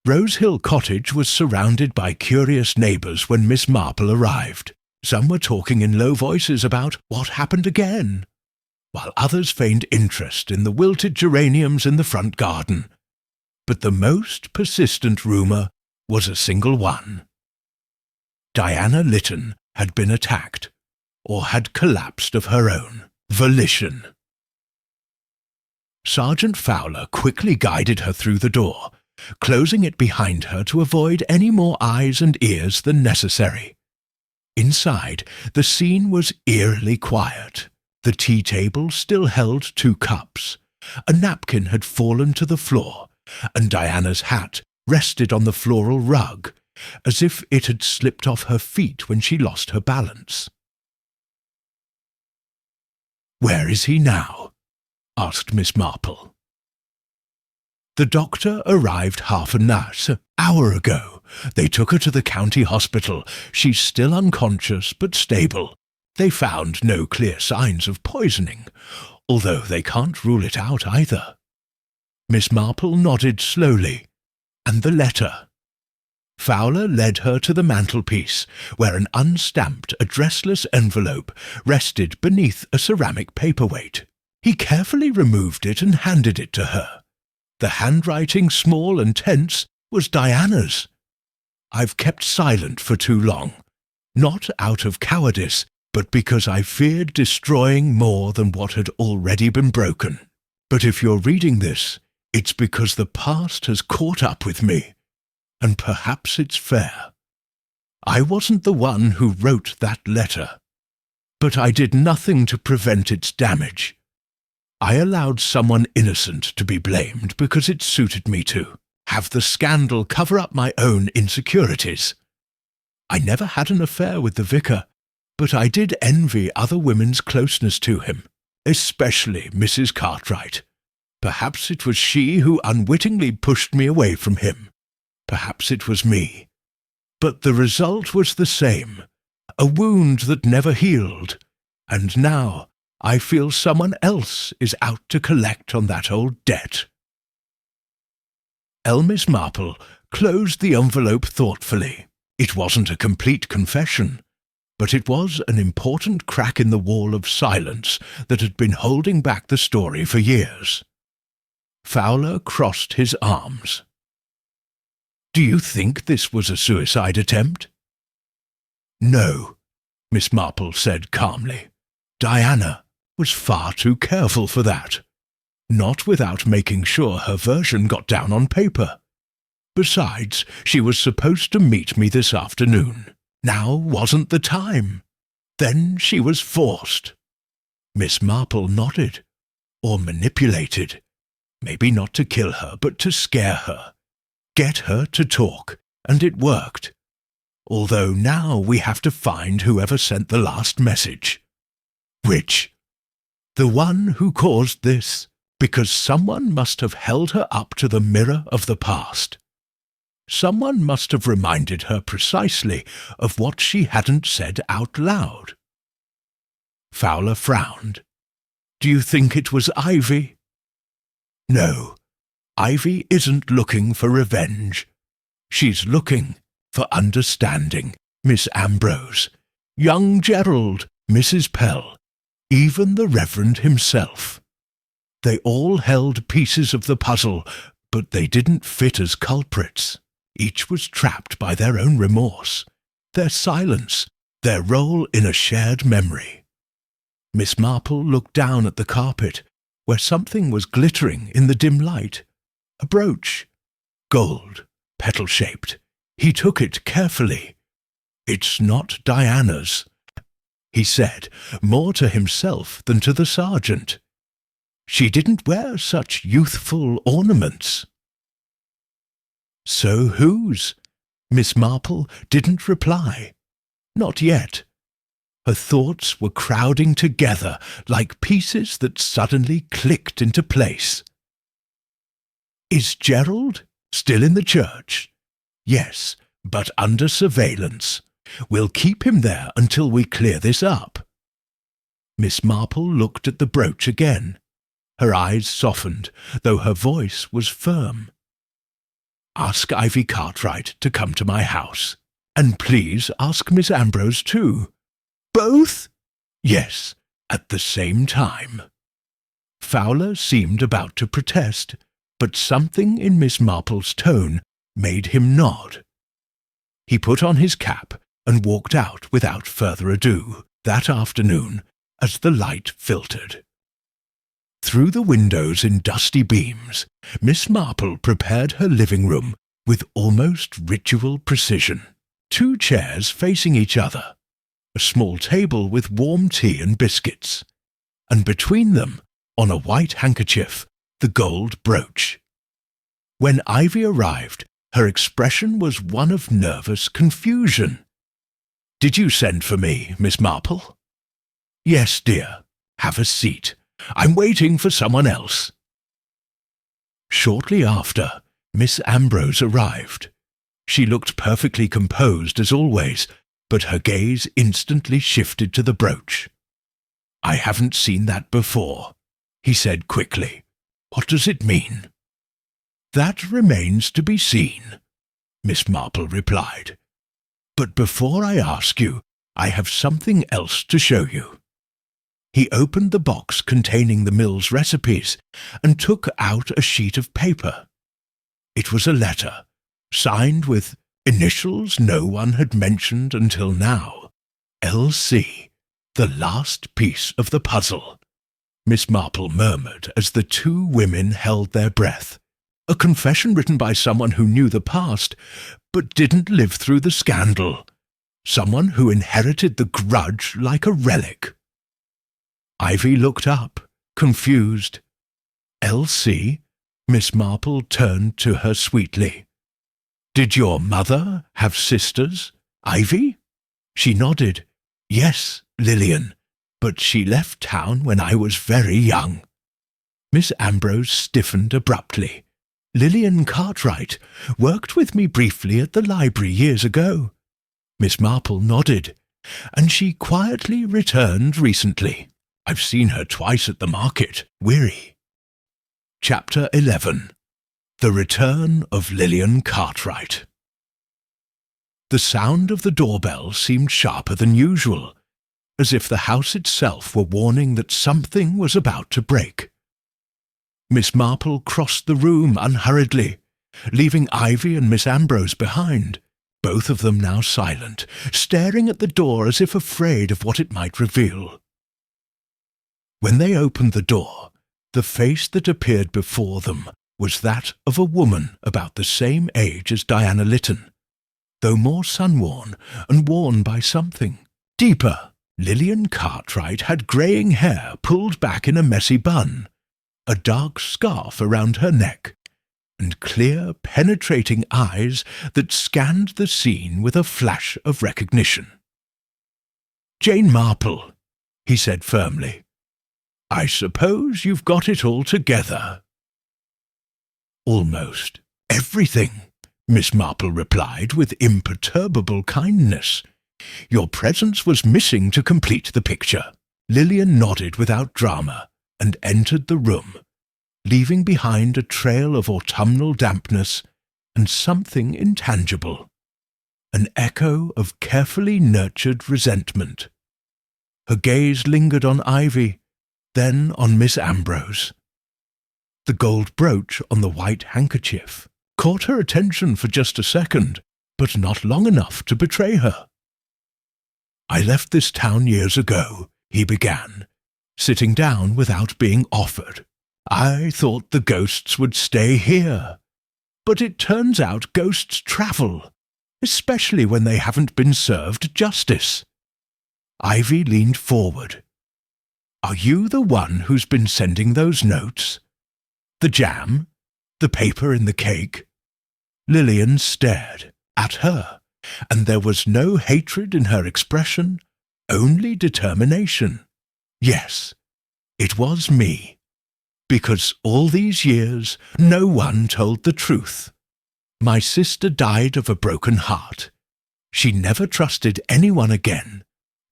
Rose Hill Cottage was surrounded by curious neighbours when Miss Marple arrived. Some were talking in low voices about what happened again, while others feigned interest in the wilted geraniums in the front garden. But the most persistent rumour was a single one. Diana Lytton had been attacked, or had collapsed of her own volition. Sergeant Fowler quickly guided her through the door, closing it behind her to avoid any more eyes and ears than necessary. Inside, the scene was eerily quiet. The tea table still held 2 cups. A napkin had fallen to the floor, and Diana's hat rested on the floral rug, as if it had slipped off her feet when she lost her balance. "Where is he now?" asked Miss Marple. "The doctor arrived half an hour ago. They took her to the county hospital. She's still unconscious but stable. They found no clear signs of poisoning, although they can't rule it out either." Miss Marple nodded slowly. "And the letter?" Fowler led her to the mantelpiece, where an unstamped, addressless envelope rested beneath a ceramic paperweight. He carefully removed it and handed it to her. The handwriting, small and tense, was Diana's. "I've kept silent for too long, not out of cowardice, but because I feared destroying more than what had already been broken. But if you're reading this, it's because the past has caught up with me, and perhaps it's fair. I wasn't the one who wrote that letter. But I did nothing to prevent its damage. I allowed someone innocent to be blamed because it suited me to have the scandal cover up my own insecurities. I never had an affair with the vicar, but I did envy other women's closeness to him, especially Mrs. Cartwright. Perhaps it was she who unwittingly pushed me away from him. Perhaps it was me. But the result was the same, a wound that never healed, and now I feel someone else is out to collect on that old debt. Miss Marple closed the envelope thoughtfully. It wasn't a complete confession, but it was an important crack in the wall of silence that had been holding back the story for years. Fowler crossed his arms. "Do you think this was a suicide attempt?" "No," Miss Marple said calmly. "Diana was far too careful for that. Not without making sure her version got down on paper. Besides, she was supposed to meet me this afternoon. Now wasn't the time. Then she was forced." Miss Marple nodded. "Or manipulated. Maybe not to kill her, but to scare her. Get her to talk, and it worked. Although now we have to find whoever sent the last message." "Which?" "The one who caused this, because someone must have held her up to the mirror of the past. Someone must have reminded her precisely of what she hadn't said out loud." Fowler frowned. "Do you think it was Ivy?" "No, Ivy isn't looking for revenge. She's looking for understanding. Miss Ambrose, young Gerald, Mrs. Pell, even the Reverend himself. They all held pieces of the puzzle, but they didn't fit as culprits. Each was trapped by their own remorse, their silence, their role in a shared memory." Miss Marple looked down at the carpet, where something was glittering in the dim light. A brooch. Gold, petal-shaped. He took it carefully. "It's not Diana's," he said, more to himself than to the sergeant. "She didn't wear such youthful ornaments." "So whose?" Miss Marple didn't reply. Not yet. Her thoughts were crowding together like pieces that suddenly clicked into place. "Is Gerald still in the church?" "Yes, but under surveillance. We'll keep him there until we clear this up." Miss Marple looked at the brooch again. Her eyes softened, though her voice was firm. "Ask Ivy Cartwright to come to my house. And please ask Miss Ambrose too." "Both?" "Yes, at the same time." Fowler seemed about to protest, but something in Miss Marple's tone made him nod. He put on his cap and walked out without further ado that afternoon as the light filtered. Through the windows in dusty beams, Miss Marple prepared her living room with almost ritual precision. 2 chairs facing each other, a small table with warm tea and biscuits, and between them, on a white handkerchief, the gold brooch. When Ivy arrived, her expression was one of nervous confusion. "Did you send for me, Miss Marple?" "Yes, dear. Have a seat. I'm waiting for someone else." Shortly after, Miss Ambrose arrived. She looked perfectly composed as always, but her gaze instantly shifted to the brooch. "I haven't seen that before," he said quickly. "What does it mean?" "That remains to be seen," Miss Marple replied. "But before I ask you, I have something else to show you." He opened the box containing the mill's recipes and took out a sheet of paper. It was a letter, signed with initials no one had mentioned until now. L.C., the last piece of the puzzle, Miss Marple murmured as the 2 women held their breath. A confession written by someone who knew the past, but didn't live through the scandal. someone who inherited the grudge like a relic. Ivy looked up, confused. Elsie? Miss Marple turned to her sweetly. Did your mother have sisters, Ivy? She nodded. Yes, Lillian, but she left town when I was very young. Miss Ambrose stiffened abruptly. Lillian Cartwright worked with me briefly at the library years ago. Miss Marple nodded, and she quietly returned recently. I've seen her twice at the market, weary. Chapter 11. The Return of Lillian Cartwright. The sound of the doorbell seemed sharper than usual, as if the house itself were warning that something was about to break. Miss Marple crossed the room unhurriedly, leaving Ivy and Miss Ambrose behind, both of them now silent, staring at the door as if afraid of what it might reveal. When they opened the door, the face that appeared before them was that of a woman about the same age as Diana Lytton, though more sun-worn and worn by something deeper. Lillian Cartwright had greying hair pulled back in a messy bun, a dark scarf around her neck, and clear, penetrating eyes that scanned the scene with a flash of recognition. Jane Marple, he said firmly. I suppose you've got it all together. Almost everything, Miss Marple replied with imperturbable kindness. Your presence was missing to complete the picture. Lillian nodded without drama and entered the room, leaving behind a trail of autumnal dampness and something intangible, an echo of carefully nurtured resentment. Her gaze lingered on Ivy, then on Miss Ambrose. The gold brooch on the white handkerchief caught her attention for just a second, but not long enough to betray her. I left this town years ago, he began, sitting down without being offered. I thought the ghosts would stay here, but it turns out ghosts travel, especially when they haven't been served justice. Ivy leaned forward. Are you the one who's been sending those notes? The jam? The paper in the cake? Lillian stared at her, and there was no hatred in her expression, only determination. Yes, it was me. Because all these years no one told the truth. My sister died of a broken heart. She never trusted anyone again,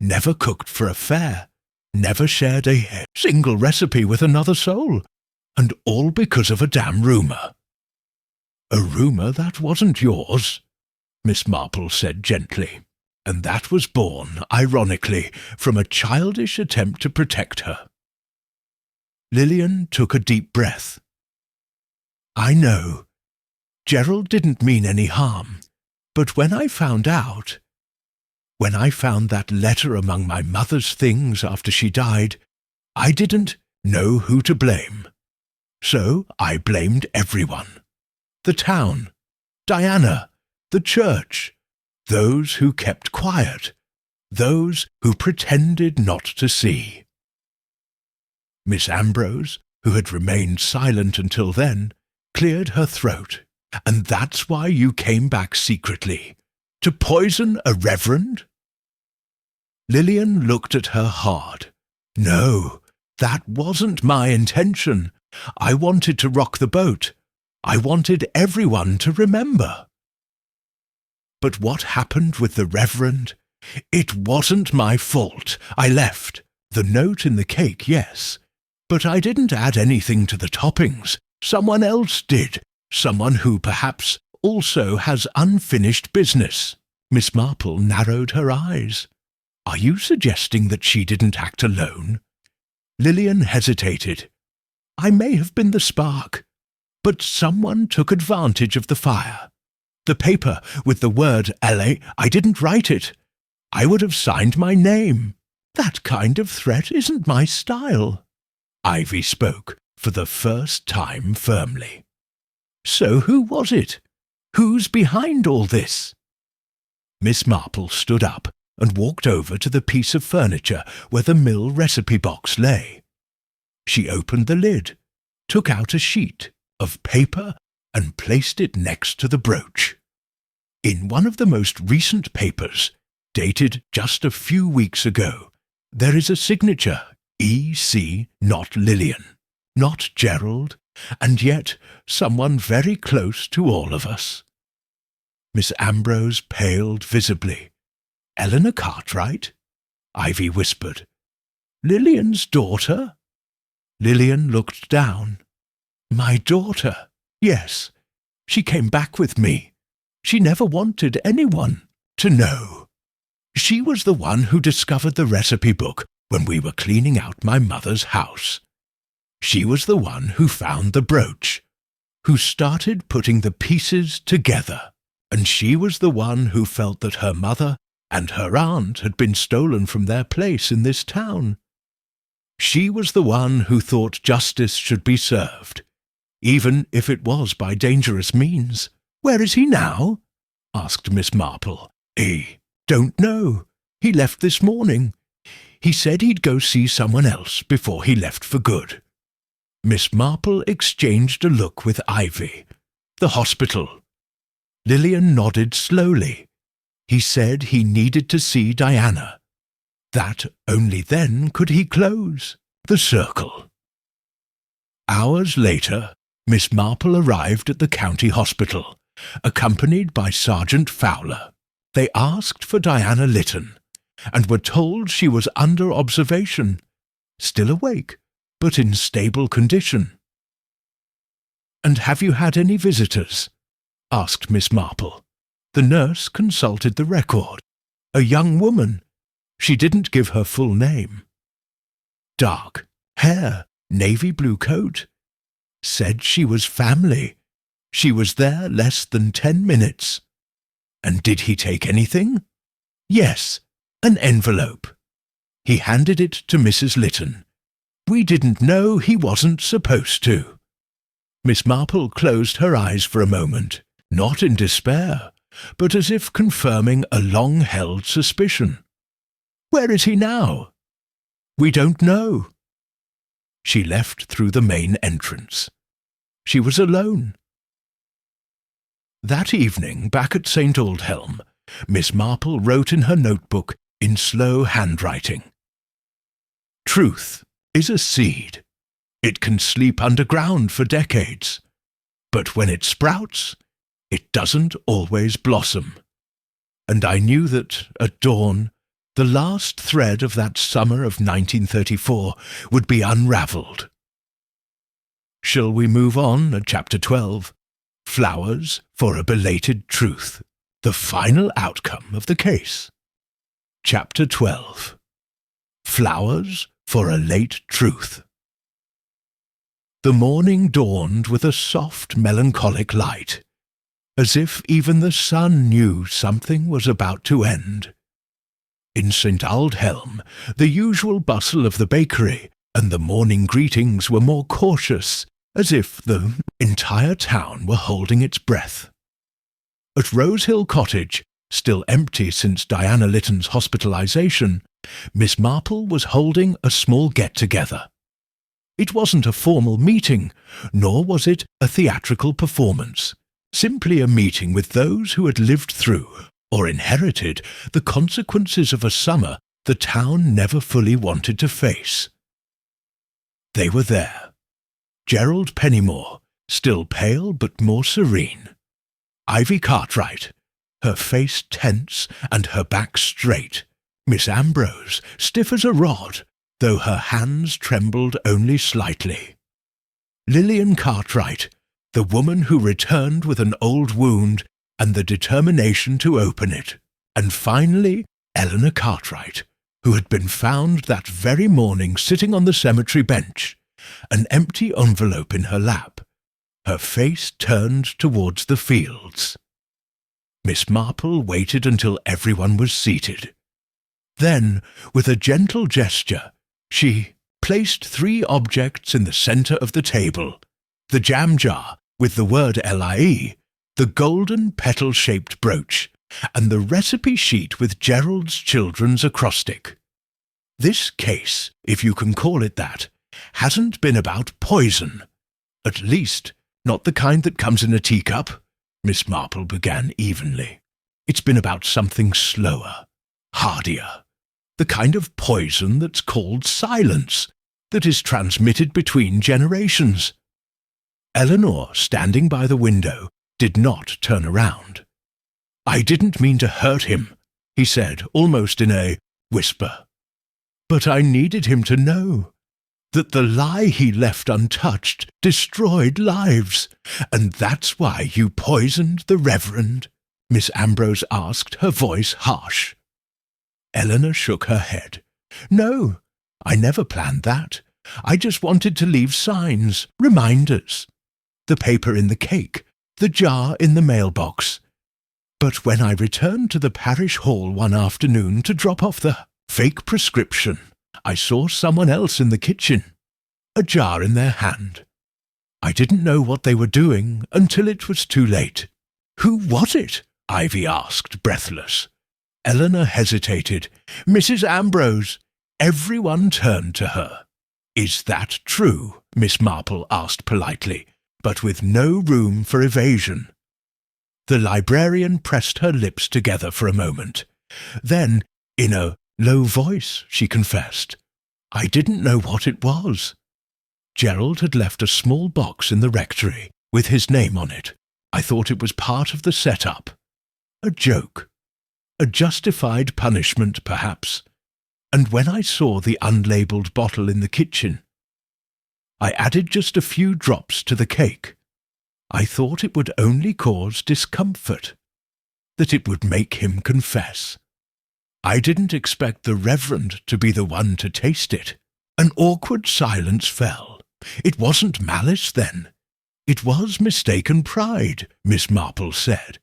never cooked for a fare, never shared a single recipe with another soul, and all because of a damn rumour. A rumour that wasn't yours, Miss Marple said gently, and that was born, ironically, from a childish attempt to protect her. Lillian took a deep breath. I know. Gerald didn't mean any harm, but when I found that letter among my mother's things after she died, I didn't know who to blame. So I blamed everyone. The town, Diana, the church, those who kept quiet, those who pretended not to see. Miss Ambrose, who had remained silent until then, cleared her throat. And that's why you came back secretly, to poison a reverend? Lillian looked at her hard. No, that wasn't my intention. I wanted to rock the boat. I wanted everyone to remember. But what happened with the reverend? It wasn't my fault. I left. The note in the cake, yes. But I didn't add anything to the toppings. Someone else did. Someone who perhaps also has unfinished business. Miss Marple narrowed her eyes. Are you suggesting that she didn't act alone? Lillian hesitated. I may have been the spark, but someone took advantage of the fire. The paper with the word LA, I didn't write it. I would have signed my name. That kind of threat isn't my style. Ivy spoke, for the first time firmly. So who was it? Who's behind all this? Miss Marple stood up and walked over to the piece of furniture where the mill recipe box lay. She opened the lid, took out a sheet of paper and placed it next to the brooch. In one of the most recent papers, dated just a few weeks ago, there is a signature, E.C., not Lillian, not Gerald, and yet someone very close to all of us. Miss Ambrose paled visibly. "Eleanor Cartwright?" Ivy whispered. "Lillian's daughter?" Lillian looked down. "My daughter, yes. She came back with me. She never wanted anyone to know. She was the one who discovered the recipe book when we were cleaning out my mother's house. She was the one who found the brooch, who started putting the pieces together, and she was the one who felt that her mother and her aunt had been stolen from their place in this town. She was the one who thought justice should be served, even if it was by dangerous means." "Where is he now?" asked Miss Marple. "Don't know. He left this morning. He said he'd go see someone else before he left for good." Miss Marple exchanged a look with Ivy. "The hospital." Lillian nodded slowly. "He said he needed to see Diana. That only then could he close the circle." Hours later, Miss Marple arrived at the county hospital, accompanied by Sergeant Fowler. They asked for Diana Lytton, and were told she was under observation, still awake, but in stable condition. "And have you had any visitors?" asked Miss Marple. The nurse consulted the record. "A young woman. She didn't give her full name. Dark hair, navy blue coat. Said she was family. She was there less than 10 minutes. And did he take anything?" "Yes, an envelope. He handed it to Mrs. Lytton. We didn't know he wasn't supposed to." Miss Marple closed her eyes for a moment, not in despair, but as if confirming a long-held suspicion. "Where is he now?" "We don't know." She left through the main entrance. She was alone. That evening, back at St. Aldhelm, Miss Marple wrote in her notebook in slow handwriting. "Truth is a seed. It can sleep underground for decades, but when it sprouts, it doesn't always blossom. And I knew that, at dawn, the last thread of that summer of 1934 would be unravelled." Shall we move on at Chapter 12? Flowers for a Belated Truth, the final outcome of the case. Chapter 12. Flowers for a Late Truth. The morning dawned with a soft, melancholic light, as if even the sun knew something was about to end. In St. Aldhelm, the usual bustle of the bakery and the morning greetings were more cautious, as if the entire town were holding its breath. At Rosehill Cottage, still empty since Diana Lytton's hospitalization, Miss Marple was holding a small get-together. It wasn't a formal meeting, nor was it a theatrical performance, simply a meeting with those who had lived through, or inherited, the consequences of a summer the town never fully wanted to face. They were there. Gerald Pennymore, still pale but more serene. Ivy Cartwright, her face tense and her back straight. Miss Ambrose, stiff as a rod, though her hands trembled only slightly. Lillian Cartwright, the woman who returned with an old wound and the determination to open it. And finally, Eleanor Cartwright, who had been found that very morning sitting on the cemetery bench, an empty envelope in her lap, her face turned towards the fields. Miss Marple waited until everyone was seated. Then, with a gentle gesture, she placed 3 objects in the centre of the table: the jam jar with the word LIE, the golden petal-shaped brooch and the recipe sheet with Gerald's children's acrostic. This case, if you can call it that, hasn't been about poison. At least, not the kind that comes in a teacup, Miss Marple began evenly. It's been about something slower, hardier, the kind of poison that's called silence, that is transmitted between generations. Eleanor, standing by the window, did not turn around. "I didn't mean to hurt him," he said, almost in a whisper. "But I needed him to know that the lie he left untouched destroyed lives. And that's why you poisoned the Reverend?" Miss Ambrose asked, her voice harsh. Eleanor shook her head. "No, I never planned that. I just wanted to leave signs, reminders. The paper in the cake, the jar in the mailbox. But when I returned to the parish hall one afternoon to drop off the fake prescription, I saw someone else in the kitchen, a jar in their hand. I didn't know what they were doing until it was too late." "Who was it?" Ivy asked, breathless. Eleanor hesitated. "Mrs. Ambrose." Everyone turned to her. "Is that true?" Miss Marple asked politely, but with no room for evasion. The librarian pressed her lips together for a moment. Then, in a low voice, she confessed, "I didn't know what it was. Gerald had left a small box in the rectory with his name on it. I thought it was part of the setup. A joke. A justified punishment, perhaps. And when I saw the unlabelled bottle in the kitchen, I added just a few drops to the cake. I thought it would only cause discomfort, that it would make him confess. I didn't expect the Reverend to be the one to taste it." An awkward silence fell. "It wasn't malice, then. It was mistaken pride," Miss Marple said.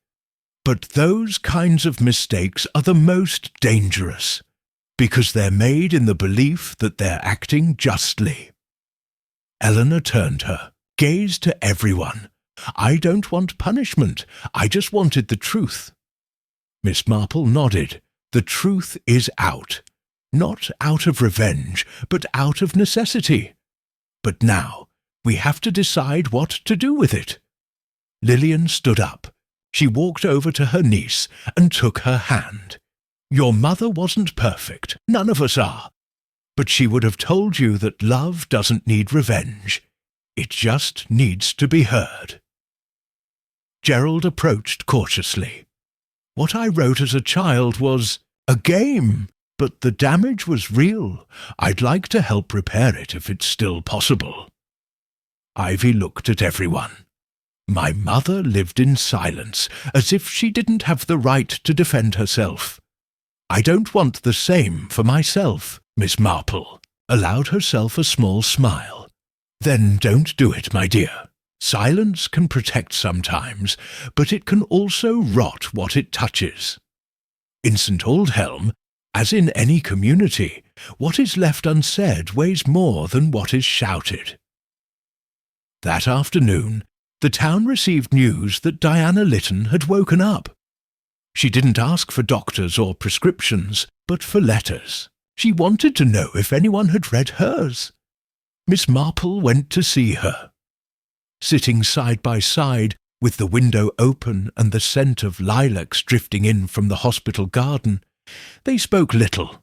"But those kinds of mistakes are the most dangerous, because they're made in the belief that they're acting justly." Eleanor turned her, gazed to everyone. "I don't want punishment. I just wanted the truth." Miss Marple nodded. "The truth is out. Not out of revenge, but out of necessity. But now, we have to decide what to do with it." Lillian stood up. She walked over to her niece and took her hand. "Your mother wasn't perfect. None of us are. But she would have told you that love doesn't need revenge. It just needs to be heard." Gerald approached cautiously. "What I wrote as a child was a game, but the damage was real. I'd like to help repair it if it's still possible." Ivy looked at everyone. "My mother lived in silence, as if she didn't have the right to defend herself. I don't want the same for myself." Miss Marple allowed herself a small smile. "Then don't do it, my dear. Silence can protect sometimes, but it can also rot what it touches. In St. Aldhelm, as in any community, what is left unsaid weighs more than what is shouted." That afternoon, the town received news that Diana Lytton had woken up. She didn't ask for doctors or prescriptions, but for letters. She wanted to know if anyone had read hers. Miss Marple went to see her. Sitting side by side, with the window open and the scent of lilacs drifting in from the hospital garden, they spoke little.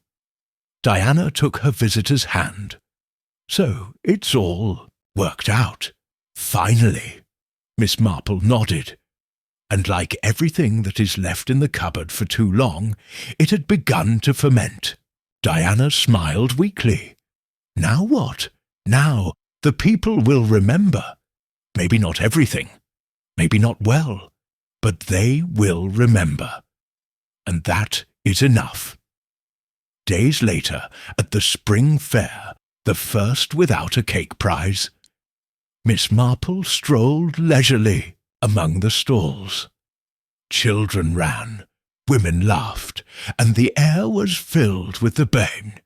Diana took her visitor's hand. "So it's all worked out. Finally." Miss Marple nodded. And like everything that is left in the cupboard for too long, it had begun to ferment. Diana smiled weakly. "Now what? Now the people will remember. Maybe not everything, maybe not well, but they will remember. And that is enough." Days later, at the spring fair, the first without a cake prize, Miss Marple strolled leisurely among the stalls. Children ran, women laughed, and the air was filled with the bang,